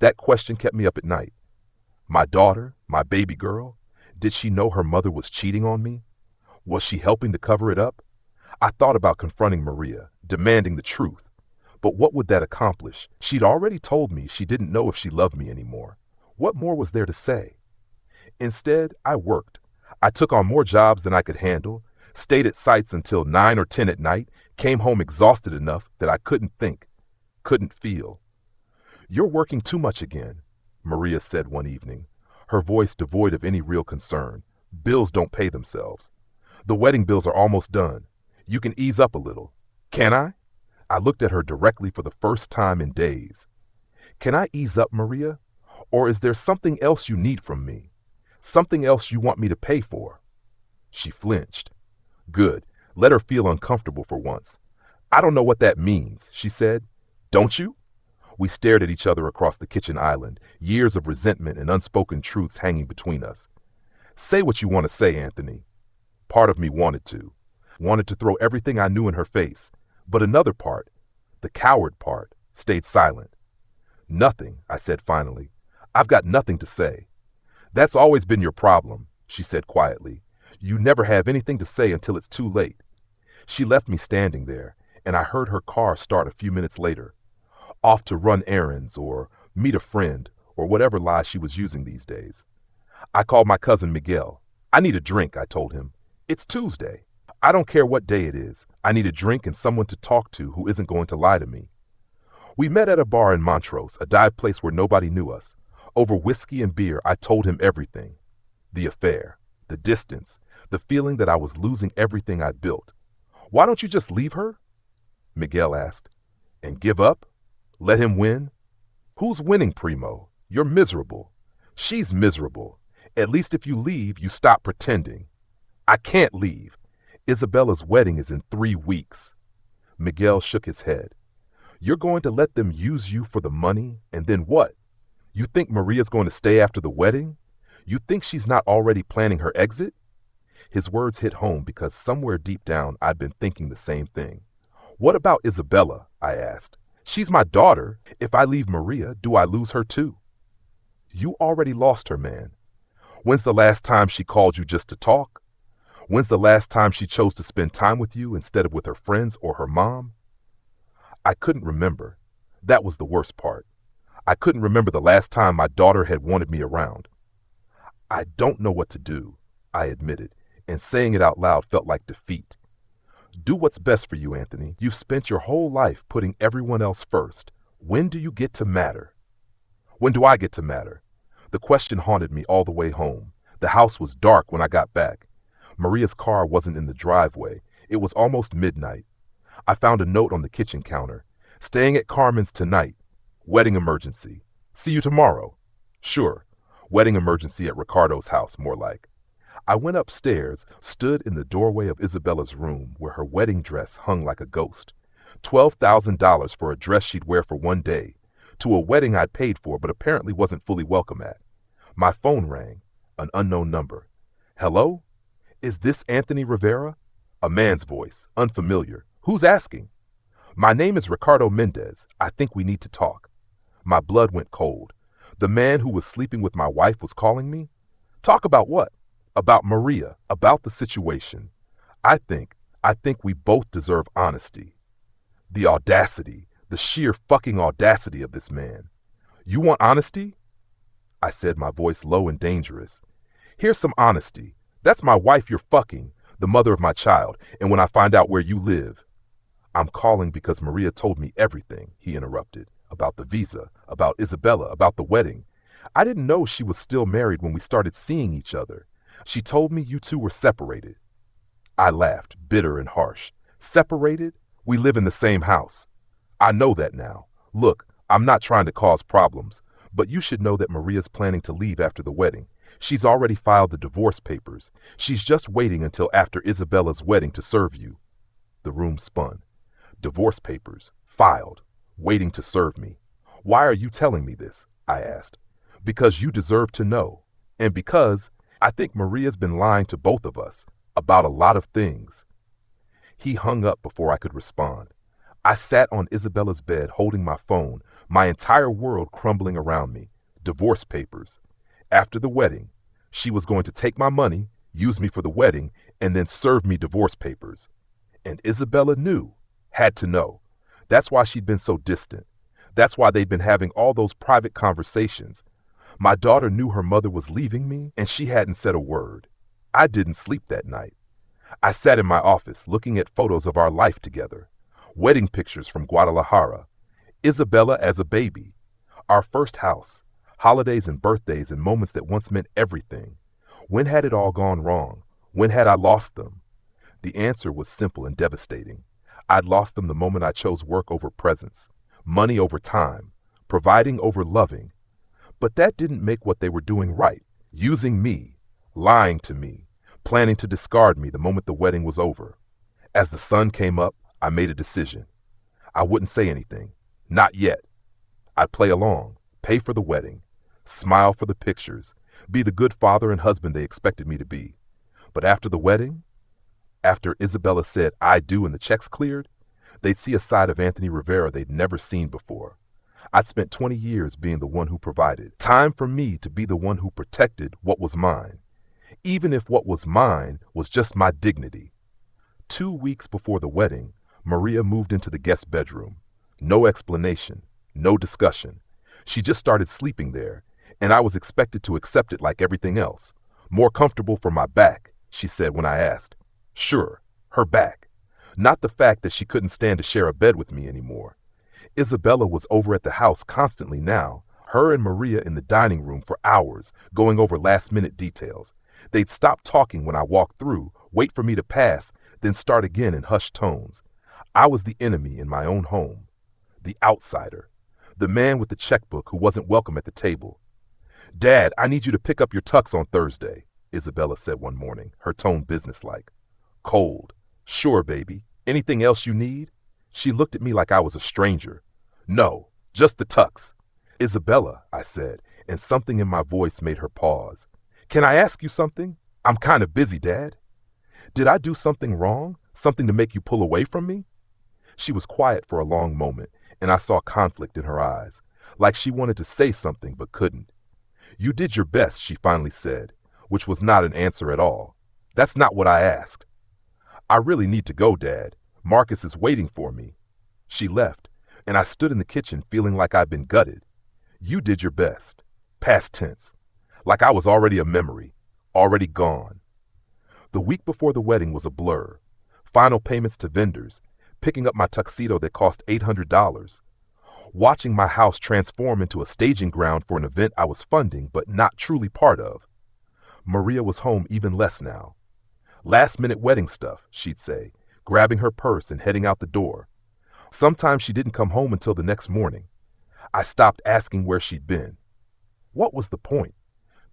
S1: That question kept me up at night. My daughter, my baby girl, did she know her mother was cheating on me? Was she helping to cover it up? I thought about confronting Maria, demanding the truth. But what would that accomplish? She'd already told me she didn't know if she loved me anymore. What more was there to say? Instead, I worked. I took on more jobs than I could handle, stayed at sites until 9 or 10 at night, came home exhausted enough that I couldn't think, couldn't feel. You're working too much again, Maria said one evening, her voice devoid of any real concern. Bills don't pay themselves. The wedding bills are almost done. You can ease up a little. Can I? I looked at her directly for the first time in days. Can I ease up, Maria? Or is there something else you need from me? Something else you want me to pay for? She flinched. Good. Let her feel uncomfortable for once. I don't know what that means, she said. Don't you? We stared at each other across the kitchen island, years of resentment and unspoken truths hanging between us. Say what you want to say, Anthony. Part of me wanted to throw everything I knew in her face, but another part, the coward part, stayed silent. Nothing, I said finally. I've got nothing to say. That's always been your problem, she said quietly. You never have anything to say until it's too late. She left me standing there, and I heard her car start a few minutes later, off to run errands or meet a friend or whatever lie she was using these days. I called my cousin Miguel. I need a drink, I told him. It's Tuesday. I don't care what day it is. I need a drink and someone to talk to who isn't going to lie to me. We met at a bar in Montrose, a dive place where nobody knew us. Over whiskey and beer, I told him everything. The affair, the distance, the feeling that I was losing everything I'd built. Why don't you just leave her? Miguel asked. And give up? Let him win? Who's winning, Primo? You're miserable. She's miserable. At least if you leave, you stop pretending. I can't leave. Isabella's wedding is in 3 weeks. Miguel shook his head. You're going to let them use you for the money, and then what? You think Maria's going to stay after the wedding? You think she's not already planning her exit? His words hit home because somewhere deep down I'd been thinking the same thing. What about Isabella? I asked. She's my daughter. If I leave Maria, do I lose her too? You already lost her, man. When's the last time she called you just to talk? When's the last time she chose to spend time with you instead of with her friends or her mom? I couldn't remember. That was the worst part. I couldn't remember the last time my daughter had wanted me around. I don't know what to do, I admitted, and saying it out loud felt like defeat. Do what's best for you, Anthony. You've spent your whole life putting everyone else first. When do you get to matter? When do I get to matter? The question haunted me all the way home. The house was dark when I got back. Maria's car wasn't in the driveway. It was almost midnight. I found a note on the kitchen counter. Staying at Carmen's tonight. Wedding emergency. See you tomorrow. Sure. Wedding emergency at Ricardo's house, more like. I went upstairs, stood in the doorway of Isabella's room where her wedding dress hung like a ghost. $12,000 for a dress she'd wear for one day, to a wedding I'd paid for but apparently wasn't fully welcome at. My phone rang, an unknown number. Hello? Is this Anthony Rivera? A man's voice, unfamiliar. Who's asking? My name is Ricardo Mendez. I think we need to talk. My blood went cold. The man who was sleeping with my wife was calling me? Talk about what? About Maria, about the situation. I think we both deserve honesty. The audacity, the sheer fucking audacity of this man. You want honesty? I said, my voice low and dangerous. Here's some honesty. That's my wife you're fucking, the mother of my child, and when I find out where you live. I'm calling because Maria told me everything, he interrupted. About the visa, about Isabella, about the wedding. I didn't know she was still married when we started seeing each other. She told me you two were separated. I laughed, bitter and harsh. Separated? We live in the same house. I know that now. Look, I'm not trying to cause problems, but you should know that Maria's planning to leave after the wedding. She's already filed the divorce papers. She's just waiting until after Isabella's wedding to serve you. The room spun. Divorce papers, filed, waiting to serve me. Why are you telling me this? I asked. Because you deserve to know. And because I think Maria's been lying to both of us about a lot of things. He hung up before I could respond. I sat on Isabella's bed holding my phone, my entire world crumbling around me. Divorce papers. After the wedding, she was going to take my money, use me for the wedding, and then serve me divorce papers. And Isabella knew, had to know. That's why she'd been so distant. That's why they'd been having all those private conversations. My daughter knew her mother was leaving me, and she hadn't said a word. I didn't sleep that night. I sat in my office looking at photos of our life together. Wedding pictures from Guadalajara. Isabella as a baby. Our first house. Holidays and birthdays and moments that once meant everything. When had it all gone wrong? When had I lost them? The answer was simple and devastating. I'd lost them the moment I chose work over presence, money over time, providing over loving. But that didn't make what they were doing right. Using me, lying to me, planning to discard me the moment the wedding was over. As the sun came up, I made a decision. I wouldn't say anything. Not yet. I'd play along, pay for the wedding, smile for the pictures, be the good father and husband they expected me to be. But after the wedding, after Isabella said I do and the checks cleared, they'd see a side of Anthony Rivera they'd never seen before. I'd spent 20 years being the one who provided. Time for me to be the one who protected what was mine, even if what was mine was just my dignity. 2 weeks before the wedding, Maria moved into the guest bedroom. No explanation, no discussion. She just started sleeping there, and I was expected to accept it like everything else. More comfortable for my back, she said when I asked. Sure, her back. Not the fact that she couldn't stand to share a bed with me anymore. Isabella was over at the house constantly now, her and Maria in the dining room for hours, going over last-minute details. They'd stop talking when I walked through, wait for me to pass, then start again in hushed tones. I was the enemy in my own home, the outsider, the man with the checkbook who wasn't welcome at the table. Dad, I need you to pick up your tux on Thursday, Isabella said one morning, her tone businesslike. Cold. Sure, baby. Anything else you need? She looked at me like I was a stranger. No, just the tux. Isabella, I said, and something in my voice made her pause. Can I ask you something? I'm kind of busy, Dad. Did I do something wrong? Something to make you pull away from me? She was quiet for a long moment, and I saw conflict in her eyes, like she wanted to say something but couldn't. You did your best, she finally said, which was not an answer at all. That's not what I asked. I really need to go, Dad. Marcus is waiting for me. She left, and I stood in the kitchen feeling like I'd been gutted. You did your best. Past tense. Like I was already a memory. Already gone. The week before the wedding was a blur. Final payments to vendors. Picking up my tuxedo that cost $800. Watching my house transform into a staging ground for an event I was funding but not truly part of. Maria was home even less now. Last-minute wedding stuff, she'd say, grabbing her purse and heading out the door. Sometimes she didn't come home until the next morning. I stopped asking where she'd been. What was the point?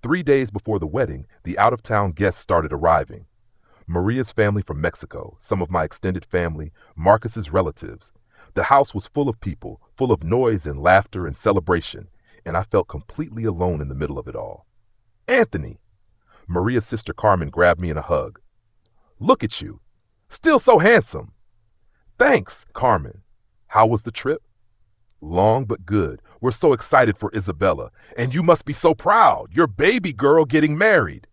S1: 3 days before the wedding, the out-of-town guests started arriving. Maria's family from Mexico, some of my extended family, Marcus's relatives. The house was full of people, full of noise and laughter and celebration, and I felt completely alone in the middle of it all. Anthony! Maria's sister Carmen grabbed me in a hug. Look at you. Still so handsome. Thanks, Carmen. How was the trip? Long but good. We're so excited for Isabella, and you must be so proud. Your baby girl getting married.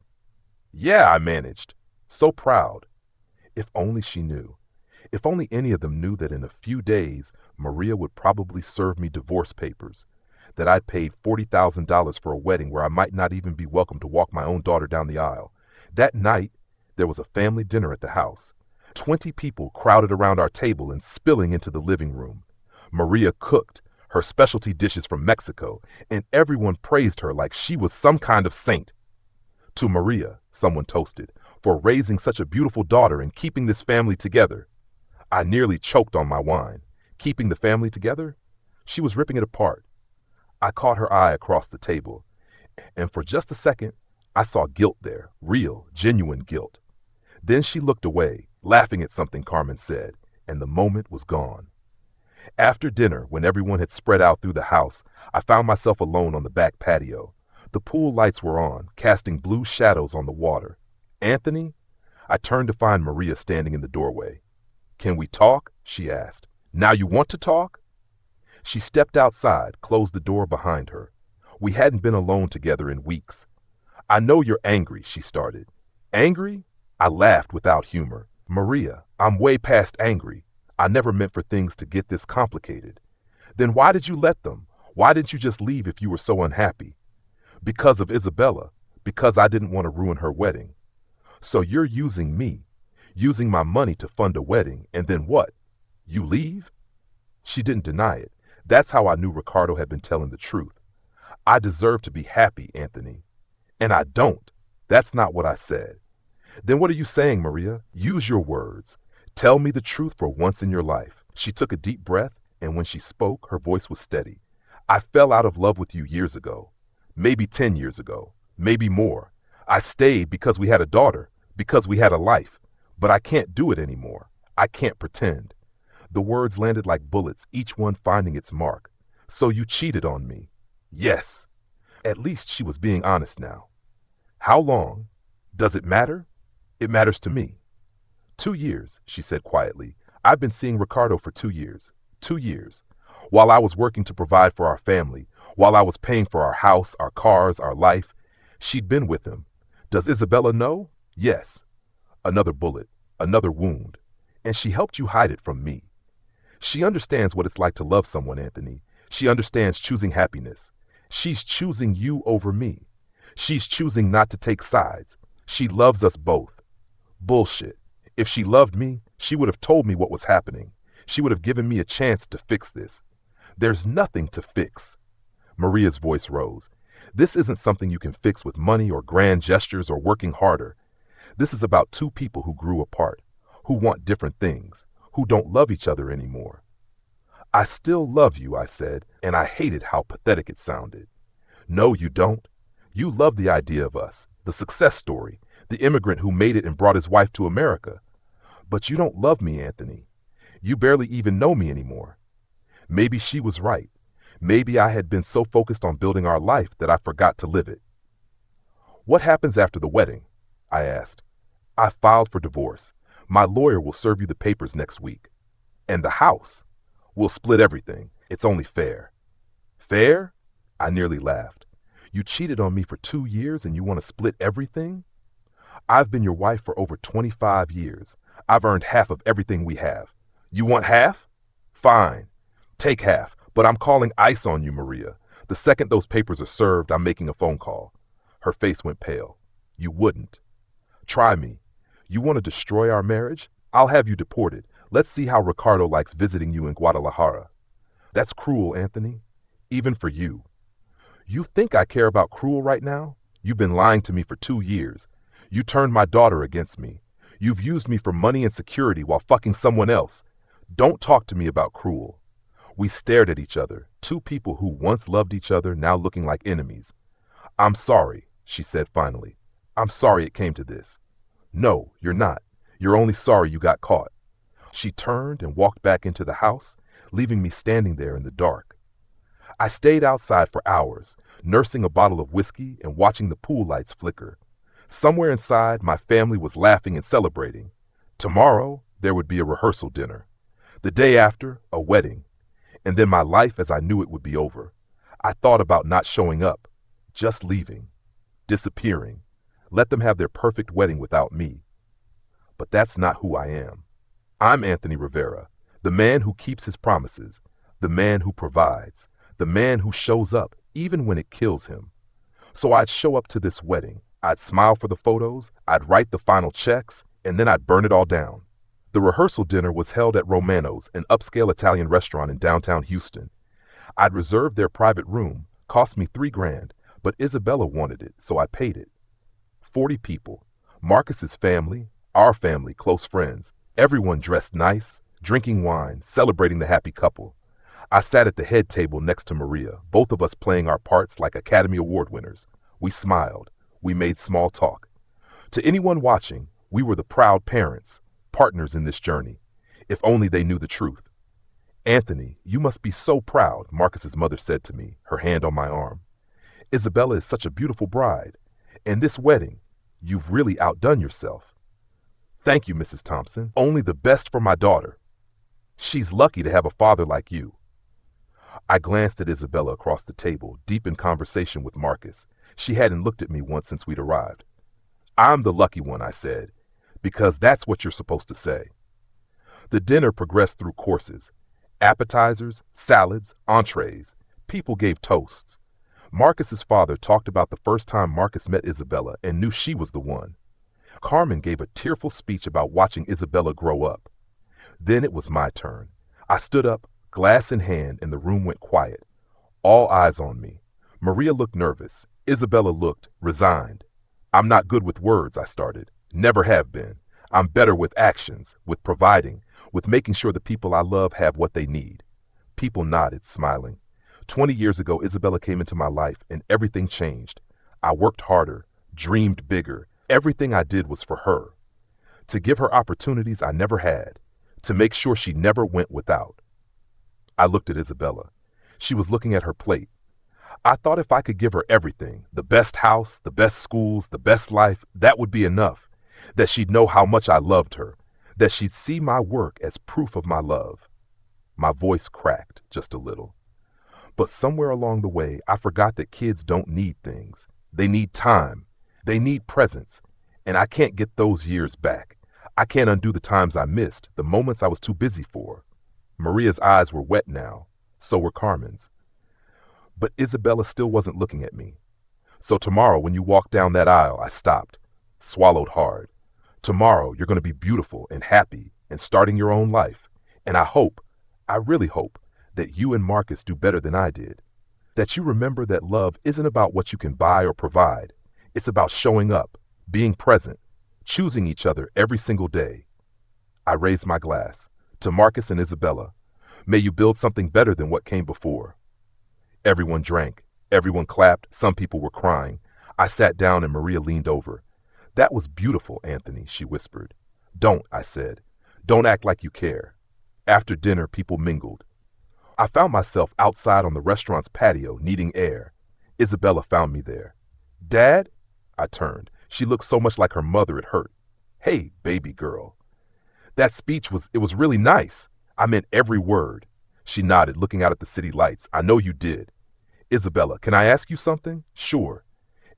S1: Yeah, I managed. So proud. If only she knew. If only any of them knew that in a few days, Maria would probably serve me divorce papers, that I'd paid $40,000 for a wedding where I might not even be welcome to walk my own daughter down the aisle. That night, there was a family dinner at the house. 20 people crowded around our table and spilling into the living room. Maria cooked, her specialty dishes from Mexico, and everyone praised her like she was some kind of saint. To Maria, someone toasted, for raising such a beautiful daughter and keeping this family together. I nearly choked on my wine. Keeping the family together? She was ripping it apart. I caught her eye across the table, and for just a second, I saw guilt there, real, genuine guilt. Then she looked away, laughing at something Carmen said, and the moment was gone. After dinner, when everyone had spread out through the house, I found myself alone on the back patio. The pool lights were on, casting blue shadows on the water. Anthony? I turned to find Maria standing in the doorway. Can we talk? She asked. Now you want to talk? She stepped outside, closed the door behind her. We hadn't been alone together in weeks. I know you're angry, she started. Angry? I laughed without humor. Maria, I'm way past angry. I never meant for things to get this complicated. Then why did you let them? Why didn't you just leave if you were so unhappy? Because of Isabella, because I didn't want to ruin her wedding. So you're using me, using my money to fund a wedding, and then what? You leave? She didn't deny it. That's how I knew Ricardo had been telling the truth. I deserve to be happy, Anthony. And I don't. That's not what I said. Then what are you saying, Maria? Use your words. Tell me the truth for once in your life. She took a deep breath, and when she spoke, her voice was steady. I fell out of love with you years ago. Maybe 10 years ago. Maybe more. I stayed because we had a daughter, because we had a life. But I can't do it anymore. I can't pretend. The words landed like bullets, each one finding its mark. So you cheated on me. Yes. At least she was being honest now. How long? Does it matter? It matters to me. 2 years, she said quietly. I've been seeing Ricardo for 2 years. 2 years. While I was working to provide for our family, while I was paying for our house, our cars, our life, she'd been with him. Does Isabella know? Yes. Another bullet, another wound. And she helped you hide it from me. She understands what it's like to love someone, Anthony. She understands choosing happiness. She's choosing you over me. She's choosing not to take sides. She loves us both. Bullshit. If she loved me, she would have told me what was happening. She would have given me a chance to fix this. There's nothing to fix. Maria's voice rose. This isn't something you can fix with money or grand gestures or working harder. This is about two people who grew apart, who want different things, who don't love each other anymore. I still love you, I said, and I hated how pathetic it sounded. No, you don't. You love the idea of us, the success story, the immigrant who made it and brought his wife to America. But you don't love me, Anthony. You barely even know me anymore. Maybe she was right. Maybe I had been so focused on building our life that I forgot to live it. What happens after the wedding? I asked. I filed for divorce. My lawyer will serve you the papers next week. And the house? We'll split everything. It's only fair. Fair? I nearly laughed. You cheated on me for 2 years and you want to split everything? I've been your wife for over 25 years. I've earned half of everything we have. You want half? Fine. Take half, but I'm calling ICE on you, Maria. The second those papers are served, I'm making a phone call. Her face went pale. You wouldn't. Try me. You want to destroy our marriage? I'll have you deported. Let's see how Ricardo likes visiting you in Guadalajara. That's cruel, Anthony. Even for you. You think I care about cruel right now? You've been lying to me for 2 years. You turned my daughter against me. You've used me for money and security while fucking someone else. Don't talk to me about cruel. We stared at each other, two people who once loved each other now looking like enemies. I'm sorry, she said finally. I'm sorry it came to this. No, you're not. You're only sorry you got caught. She turned and walked back into the house, leaving me standing there in the dark. I stayed outside for hours, nursing a bottle of whiskey and watching the pool lights flicker. Somewhere inside, my family was laughing and celebrating. Tomorrow, there would be a rehearsal dinner. The day after, a wedding. And then my life as I knew it would be over. I thought about not showing up, just leaving, disappearing. Let them have their perfect wedding without me. But that's not who I am. I'm Anthony Rivera, the man who keeps his promises, the man who provides, the man who shows up even when it kills him. So I'd show up to this wedding. I'd smile for the photos, I'd write the final checks, and then I'd burn it all down. The rehearsal dinner was held at Romano's, an upscale Italian restaurant in downtown Houston. I'd reserved their private room, cost me $3,000, but Isabella wanted it, so I paid it. 40 people, Marcus's family, our family, close friends, everyone dressed nice, drinking wine, celebrating the happy couple. I sat at the head table next to Maria, both of us playing our parts like Academy Award winners. We smiled. We made small talk. To anyone watching, we were the proud parents, partners in this journey. If only they knew the truth. Anthony, you must be so proud, Marcus's mother said to me, her hand on my arm. Isabella is such a beautiful bride. And this wedding, you've really outdone yourself. Thank you, Mrs. Thompson. Only the best for my daughter. She's lucky to have a father like you. I glanced at Isabella across the table, deep in conversation with Marcus. She hadn't looked at me once since we'd arrived. I'm the lucky one, I said, because that's what you're supposed to say. The dinner progressed through courses, appetizers, salads, entrees. People gave toasts. Marcus's father talked about the first time Marcus met Isabella and knew she was the one. Carmen gave a tearful speech about watching Isabella grow up. Then it was my turn. I stood up, glass in hand, and the room went quiet. All eyes on me. Maria looked nervous. Isabella looked resigned. I'm not good with words, I started. Never have been. I'm better with actions, with providing, with making sure the people I love have what they need. People nodded, smiling. 20 years ago, Isabella came into my life and everything changed. I worked harder, dreamed bigger. Everything I did was for her. To give her opportunities I never had. To make sure she never went without. I looked at Isabella. She was looking at her plate. I thought if I could give her everything, the best house, the best schools, the best life, that would be enough. That she'd know how much I loved her. That she'd see my work as proof of my love. My voice cracked just a little. But somewhere along the way, I forgot that kids don't need things. They need time. They need presence. And I can't get those years back. I can't undo the times I missed, the moments I was too busy for. Maria's eyes were wet now. So were Carmen's. But Isabella still wasn't looking at me. So tomorrow, when you walk down that aisle, I stopped, swallowed hard. Tomorrow, you're going to be beautiful and happy and starting your own life. And I really hope, that you and Marcus do better than I did. That you remember that love isn't about what you can buy or provide. It's about showing up, being present, choosing each other every single day. I raised my glass to Marcus and Isabella. May you build something better than what came before. Everyone drank. Everyone clapped. Some people were crying. I sat down and Maria leaned over. That was beautiful, Anthony, she whispered. Don't, I said. Don't act like you care. After dinner, people mingled. I found myself outside on the restaurant's patio, needing air. Isabella found me there. Dad? I turned. She looked so much like her mother it hurt. Hey, baby girl. That speech was really nice. I meant every word. She nodded, looking out at the city lights. I know you did. Isabella, can I ask you something? Sure.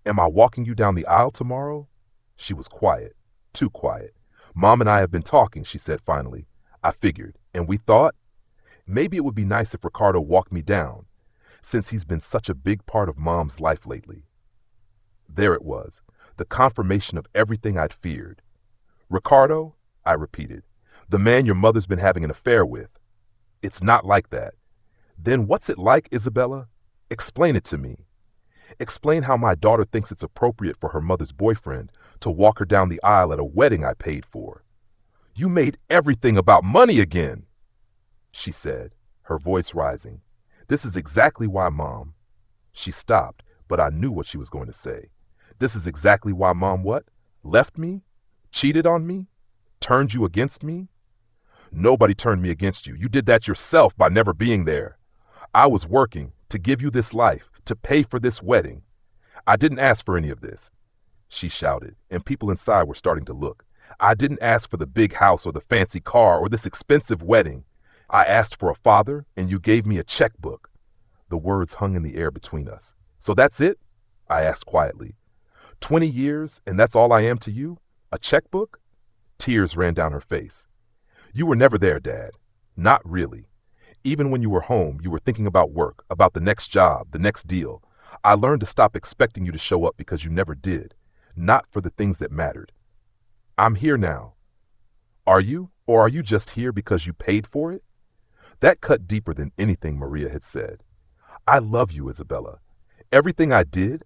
S1: Am I walking you down the aisle tomorrow? She was quiet. Too quiet. Mom and I have been talking, she said finally. I figured. And we thought maybe it would be nice if Ricardo walked me down, since he's been such a big part of Mom's life lately. There it was, the confirmation of everything I'd feared. Ricardo, I repeated, the man your mother's been having an affair with. It's not like that. Then what's it like, Isabella? Explain it to me. Explain how my daughter thinks it's appropriate for her mother's boyfriend to walk her down the aisle at a wedding I paid for. You made everything about money again, she said, her voice rising. This is exactly why, Mom. She stopped, but I knew what she was going to say. This is exactly why Mom what? Left me? Cheated on me? Turned you against me? Nobody turned me against you. You did that yourself by never being there. I was working to give you this life, to pay for this wedding. I didn't ask for any of this, she shouted, and people inside were starting to look. I didn't ask for the big house or the fancy car or this expensive wedding. I asked for a father, and you gave me a checkbook. The words hung in the air between us. So that's it? I asked quietly. 20 years, and that's all I am to you? A checkbook? Tears ran down her face. You were never there, Dad. Not really. Even when you were home, you were thinking about work, about the next job, the next deal. I learned to stop expecting you to show up because you never did. Not for the things that mattered. I'm here now. Are you? Or are you just here because you paid for it? That cut deeper than anything Maria had said. I love you, Isabella. Everything I did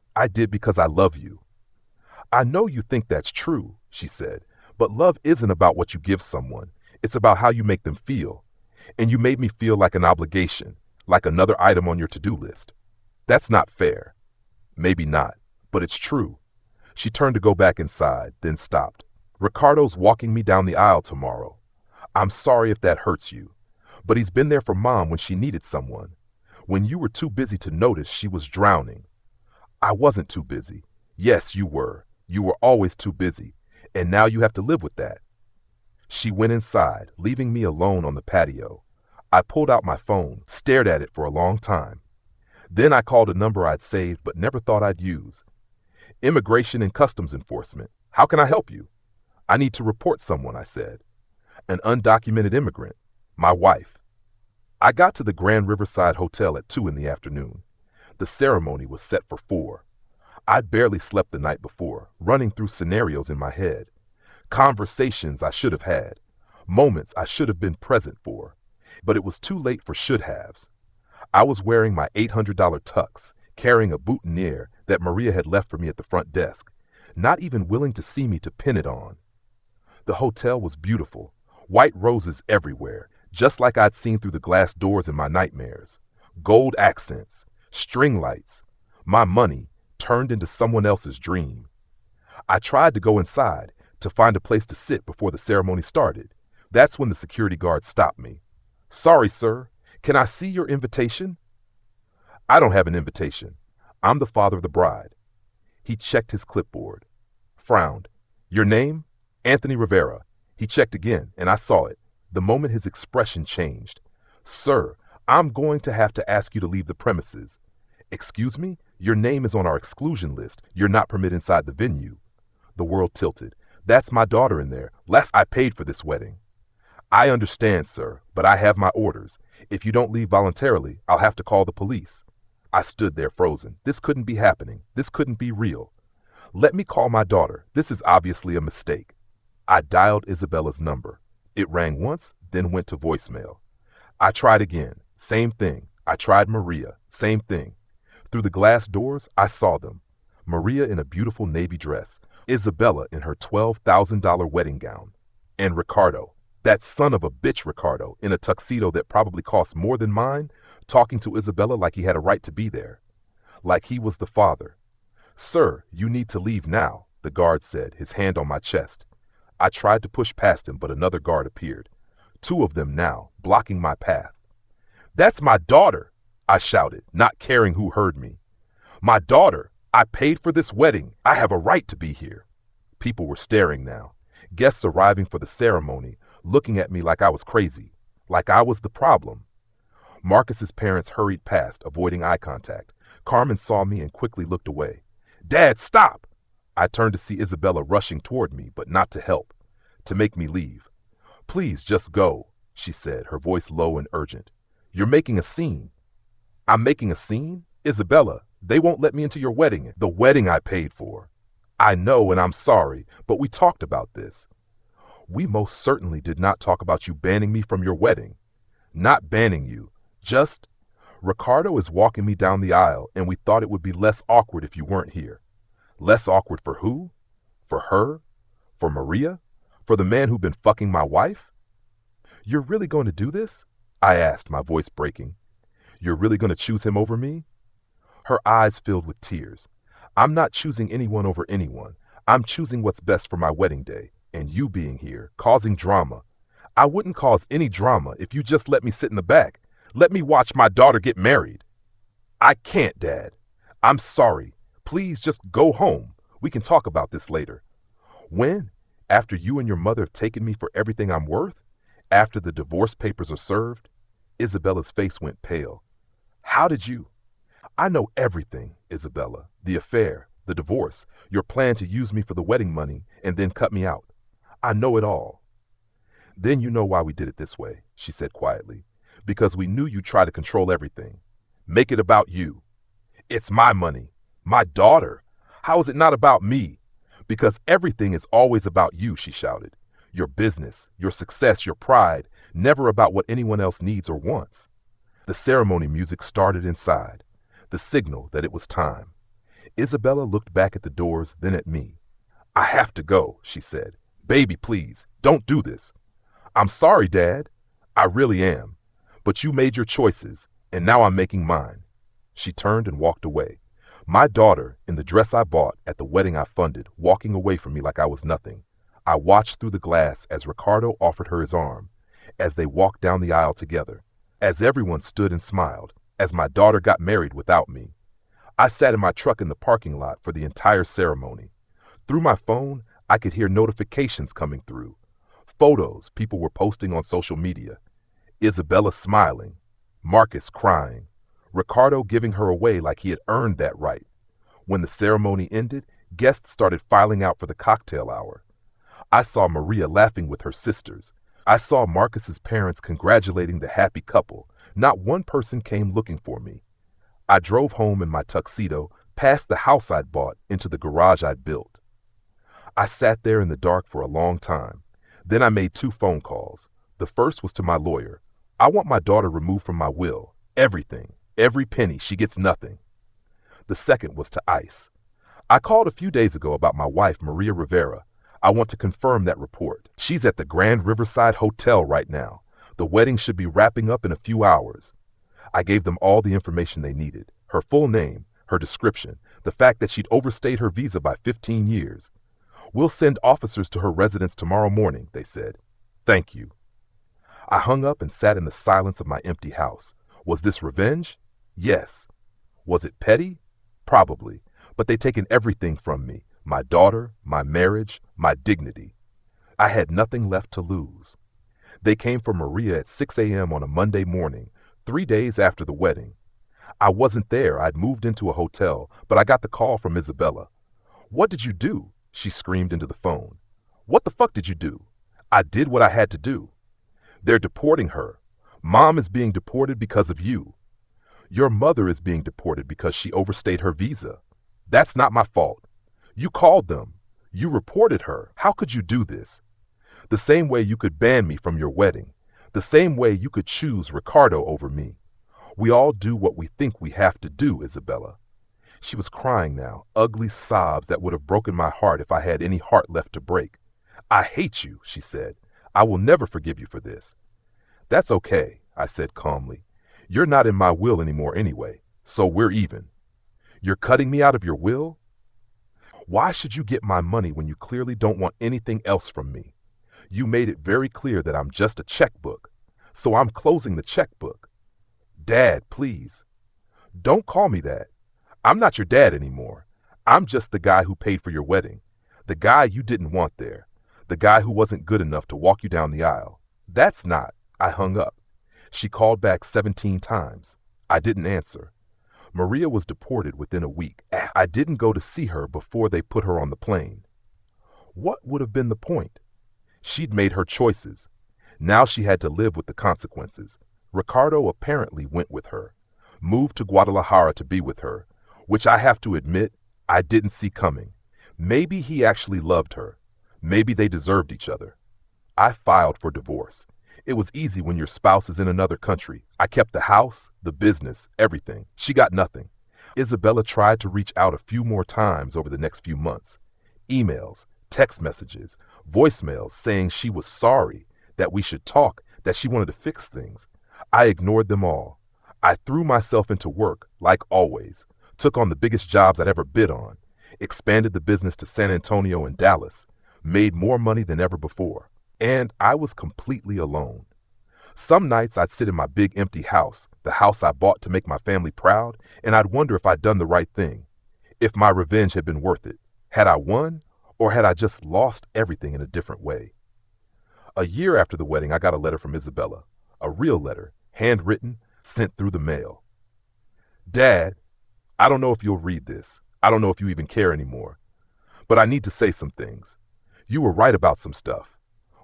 S1: because I love you. I know you think that's true, she said, but love isn't about what you give someone. It's about how you make them feel. And you made me feel like an obligation, like another item on your to-do list. That's not fair. Maybe not, but it's true. She turned to go back inside, then stopped. Ricardo's walking me down the aisle tomorrow. I'm sorry if that hurts you, but he's been there for Mom when she needed someone. When you were too busy to notice she was drowning. I wasn't too busy. Yes, you were. You were always too busy, and now you have to live with that. She went inside, leaving me alone on the patio. I pulled out my phone, stared at it for a long time. Then I called a number I'd saved but never thought I'd use. Immigration and Customs Enforcement. How can I help you? I need to report someone, I said. An undocumented immigrant. My wife. I got to the Grand Riverside Hotel at 2 in the afternoon. The ceremony was set for 4. I'd barely slept the night before, running through scenarios in my head. Conversations I should have had. Moments I should have been present for. But it was too late for should-haves. I was wearing my $800 tux, carrying a boutonniere that Maria had left for me at the front desk, not even willing to see me to pin it on. The hotel was beautiful, white roses everywhere, just like I'd seen through the glass doors in my nightmares. Gold accents, string lights. My money turned into someone else's dream. I tried to go inside to find a place to sit before the ceremony started. That's when the security guard stopped me. Sorry, sir. Can I see your invitation? I don't have an invitation. I'm the father of the bride. He checked his clipboard, frowned. Your name? Anthony Rivera. He checked again, and I saw it, the moment his expression changed. Sir, I'm going to have to ask you to leave the premises. Excuse me? Your name is on our exclusion list. You're not permitted inside the venue. The world tilted. That's my daughter in there. Last I paid for this wedding. I understand, sir, but I have my orders. If you don't leave voluntarily, I'll have to call the police. I stood there frozen. This couldn't be happening. This couldn't be real. Let me call my daughter. This is obviously a mistake. I dialed Isabella's number. It rang once, then went to voicemail. I tried again. Same thing. I tried Maria. Same thing. Through the glass doors, I saw them. Maria in a beautiful navy dress. Isabella in her $12,000 wedding gown. And Ricardo, that son of a bitch Ricardo, in a tuxedo that probably cost more than mine, talking to Isabella like he had a right to be there. Like he was the father. Sir, you need to leave now, the guard said, his hand on my chest. I tried to push past him, but another guard appeared. 2 of them now, blocking my path. That's my daughter, I shouted, not caring who heard me. My daughter! I paid for this wedding. I have a right to be here. People were staring now. Guests arriving for the ceremony, looking at me like I was crazy, like I was the problem. Marcus's parents hurried past, avoiding eye contact. Carmen saw me and quickly looked away. Dad, stop! I turned to see Isabella rushing toward me, but not to help, to make me leave. Please, just go, she said, her voice low and urgent. You're making a scene. I'm making a scene? Isabella, they won't let me into your wedding, the wedding I paid for. I know, and I'm sorry, but we talked about this. We most certainly did not talk about you banning me from your wedding. Not banning you, just... Ricardo is walking me down the aisle, and we thought it would be less awkward if you weren't here. Less awkward for who? For her? For Maria? For the man who'd been fucking my wife? You're really going to do this? I asked, my voice breaking. You're really going to choose him over me? Her eyes filled with tears. I'm not choosing anyone over anyone. I'm choosing what's best for my wedding day, and you being here, causing drama. I wouldn't cause any drama if you just let me sit in the back. Let me watch my daughter get married. I can't, Dad. I'm sorry. Please just go home. We can talk about this later. When? After you and your mother have taken me for everything I'm worth? After the divorce papers are served? Isabella's face went pale. How did you? I know everything, Isabella. The affair, the divorce, your plan to use me for the wedding money and then cut me out. I know it all. Then you know why we did it this way, she said quietly. Because we knew you'd try to control everything. Make it about you. It's my money. My daughter. How is it not about me? Because everything is always about you, she shouted. Your business, your success, your pride, never about what anyone else needs or wants. The ceremony music started inside, the signal that it was time. Isabella looked back at the doors, then at me. I have to go, she said. Baby, please, don't do this. I'm sorry, Dad. I really am. But you made your choices, and now I'm making mine. She turned and walked away. My daughter, in the dress I bought at the wedding I funded, walking away from me like I was nothing. I watched through the glass as Ricardo offered her his arm, as they walked down the aisle together, as everyone stood and smiled, as my daughter got married without me. I sat in my truck in the parking lot for the entire ceremony. Through my phone, I could hear notifications coming through. Photos people were posting on social media. Isabella smiling, Marcus crying, Ricardo giving her away like he had earned that right. When the ceremony ended, guests started filing out for the cocktail hour. I saw Maria laughing with her sisters. I saw Marcus's parents congratulating the happy couple. Not one person came looking for me. I drove home in my tuxedo, past the house I'd bought, into the garage I'd built. I sat there in the dark for a long time. Then I made 2 phone calls. The first was to my lawyer. I want my daughter removed from my will. Everything. Every penny. She gets nothing. The second was to ICE. I called a few days ago about my wife, Maria Rivera. I want to confirm that report. She's at the Grand Riverside Hotel right now. The wedding should be wrapping up in a few hours. I gave them all the information they needed. Her full name, her description, the fact that she'd overstayed her visa by 15 years. We'll send officers to her residence tomorrow morning, they said. Thank you. I hung up and sat in the silence of my empty house. Was this revenge? Yes. Was it petty? Probably. But they'd taken everything from me. My daughter, my marriage, my dignity. I had nothing left to lose. They came for Maria at 6 a.m. on a Monday morning, 3 days after the wedding. I wasn't there. I'd moved into a hotel, but I got the call from Isabella. What did you do? She screamed into the phone. What the fuck did you do? I did what I had to do. They're deporting her. Mom is being deported because of you. Your mother is being deported because she overstayed her visa. That's not my fault. You called them. You reported her. How could you do this? The same way you could ban me from your wedding. The same way you could choose Ricardo over me. We all do what we think we have to do, Isabella. She was crying now, ugly sobs that would have broken my heart if I had any heart left to break. I hate you, she said. I will never forgive you for this. That's okay, I said calmly. You're not in my will anymore anyway, so we're even. You're cutting me out of your will? Why should you get my money when you clearly don't want anything else from me? You made it very clear that I'm just a checkbook, so I'm closing the checkbook. Dad, please. Don't call me that. I'm not your dad anymore. I'm just the guy who paid for your wedding, the guy you didn't want there, The guy who wasn't good enough to walk you down the aisle. That's not. I hung up. She called back 17 times. I didn't answer. Maria was deported within a week. I didn't go to see her before they put her on the plane. What would have been the point? She'd made her choices. Now she had to live with the consequences. Ricardo apparently went with her, moved to Guadalajara to be with her, which I have to admit, I didn't see coming. Maybe he actually loved her. Maybe they deserved each other. I filed for divorce. It was easy when your spouse is in another country. I kept the house, the business, everything. She got nothing. Isabella tried to reach out a few more times over the next few months. Emails, text messages, voicemails saying she was sorry, that we should talk, that she wanted to fix things. I ignored them all. I threw myself into work, like always, took on the biggest jobs I'd ever bid on, expanded the business to San Antonio and Dallas, made more money than ever before. And I was completely alone. Some nights I'd sit in my big empty house, the house I bought to make my family proud, and I'd wonder if I'd done the right thing, if my revenge had been worth it. Had I won, or had I just lost everything in a different way? A year after the wedding, I got a letter from Isabella, a real letter, handwritten, sent through the mail. Dad, I don't know if you'll read this. I don't know if you even care anymore. But I need to say some things. You were right about some stuff.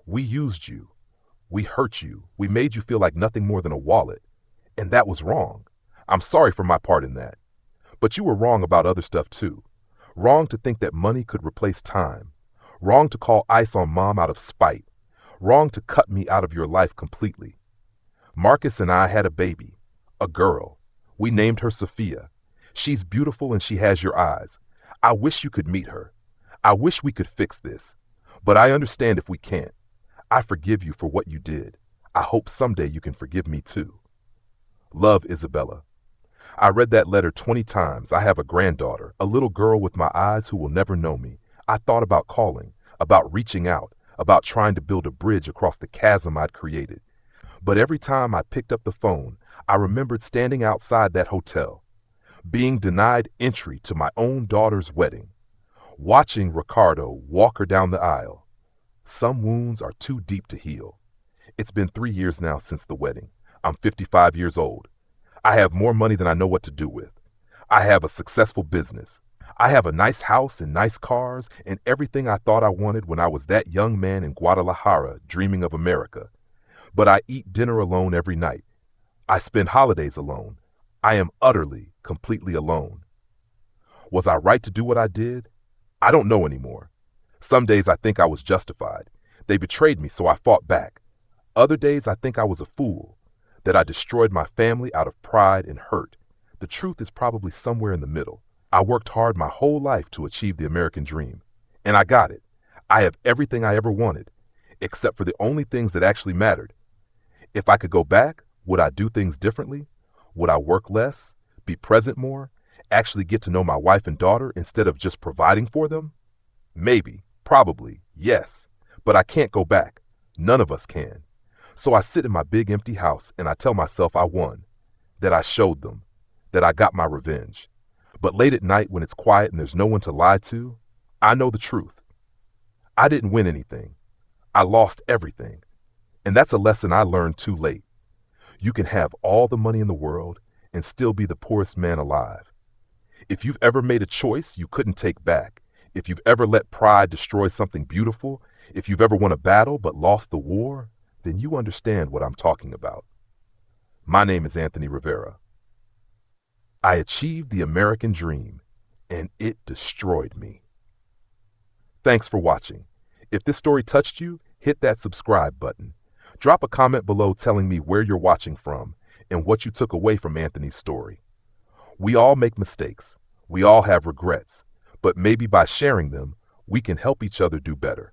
S1: We used you. We hurt you. We made you feel like nothing more than a wallet. And that was wrong. I'm sorry for my part in that. But you were wrong about other stuff too. Wrong to think that money could replace time. Wrong to call ice on Mom out of spite. Wrong to cut me out of your life completely. Marcus and I had a baby, a girl. We named her Sophia. She's beautiful and she has your eyes. I wish you could meet her. I wish we could fix this. But I understand if we can't. I forgive you for what you did. I hope someday you can forgive me too. Love, Isabella. I read that letter 20 times. I have a granddaughter, a little girl with my eyes who will never know me. I thought about calling, about reaching out, about trying to build a bridge across the chasm I'd created. But every time I picked up the phone, I remembered standing outside that hotel, being denied entry to my own daughter's wedding, watching Ricardo walk her down the aisle. Some wounds are too deep to heal. It's been 3 years now since the wedding. I'm 55 years old. I have more money than I know what to do with. I have a successful business. I have a nice house and nice cars and everything I thought I wanted when I was that young man in Guadalajara dreaming of America. But I eat dinner alone every night. I spend holidays alone. I am utterly, completely alone. Was I right to do what I did? I don't know anymore. Some days I think I was justified. They betrayed me, so I fought back. Other days I think I was a fool, that I destroyed my family out of pride and hurt. The truth is probably somewhere in the middle. I worked hard my whole life to achieve the American dream, and I got it. I have everything I ever wanted, except for the only things that actually mattered. If I could go back, would I do things differently? Would I work less, be present more, actually get to know my wife and daughter instead of just providing for them? Maybe, probably, yes, but I can't go back. None of us can. So I sit in my big empty house and I tell myself I won, that I showed them, that I got my revenge. But late at night when it's quiet and there's no one to lie to, I know the truth. I didn't win anything. I lost everything. And that's a lesson I learned too late. You can have all the money in the world and still be the poorest man alive. If you've ever made a choice you couldn't take back, if you've ever let pride destroy something beautiful, if you've ever won a battle but lost the war, then you understand what I'm talking about. My name is Anthony Rivera. I achieved the American dream, and it destroyed me. Thanks for watching. If this story touched you, hit that subscribe button. Drop a comment below telling me where you're watching from and what you took away from Anthony's story. We all make mistakes. We all have regrets. But maybe by sharing them, we can help each other do better.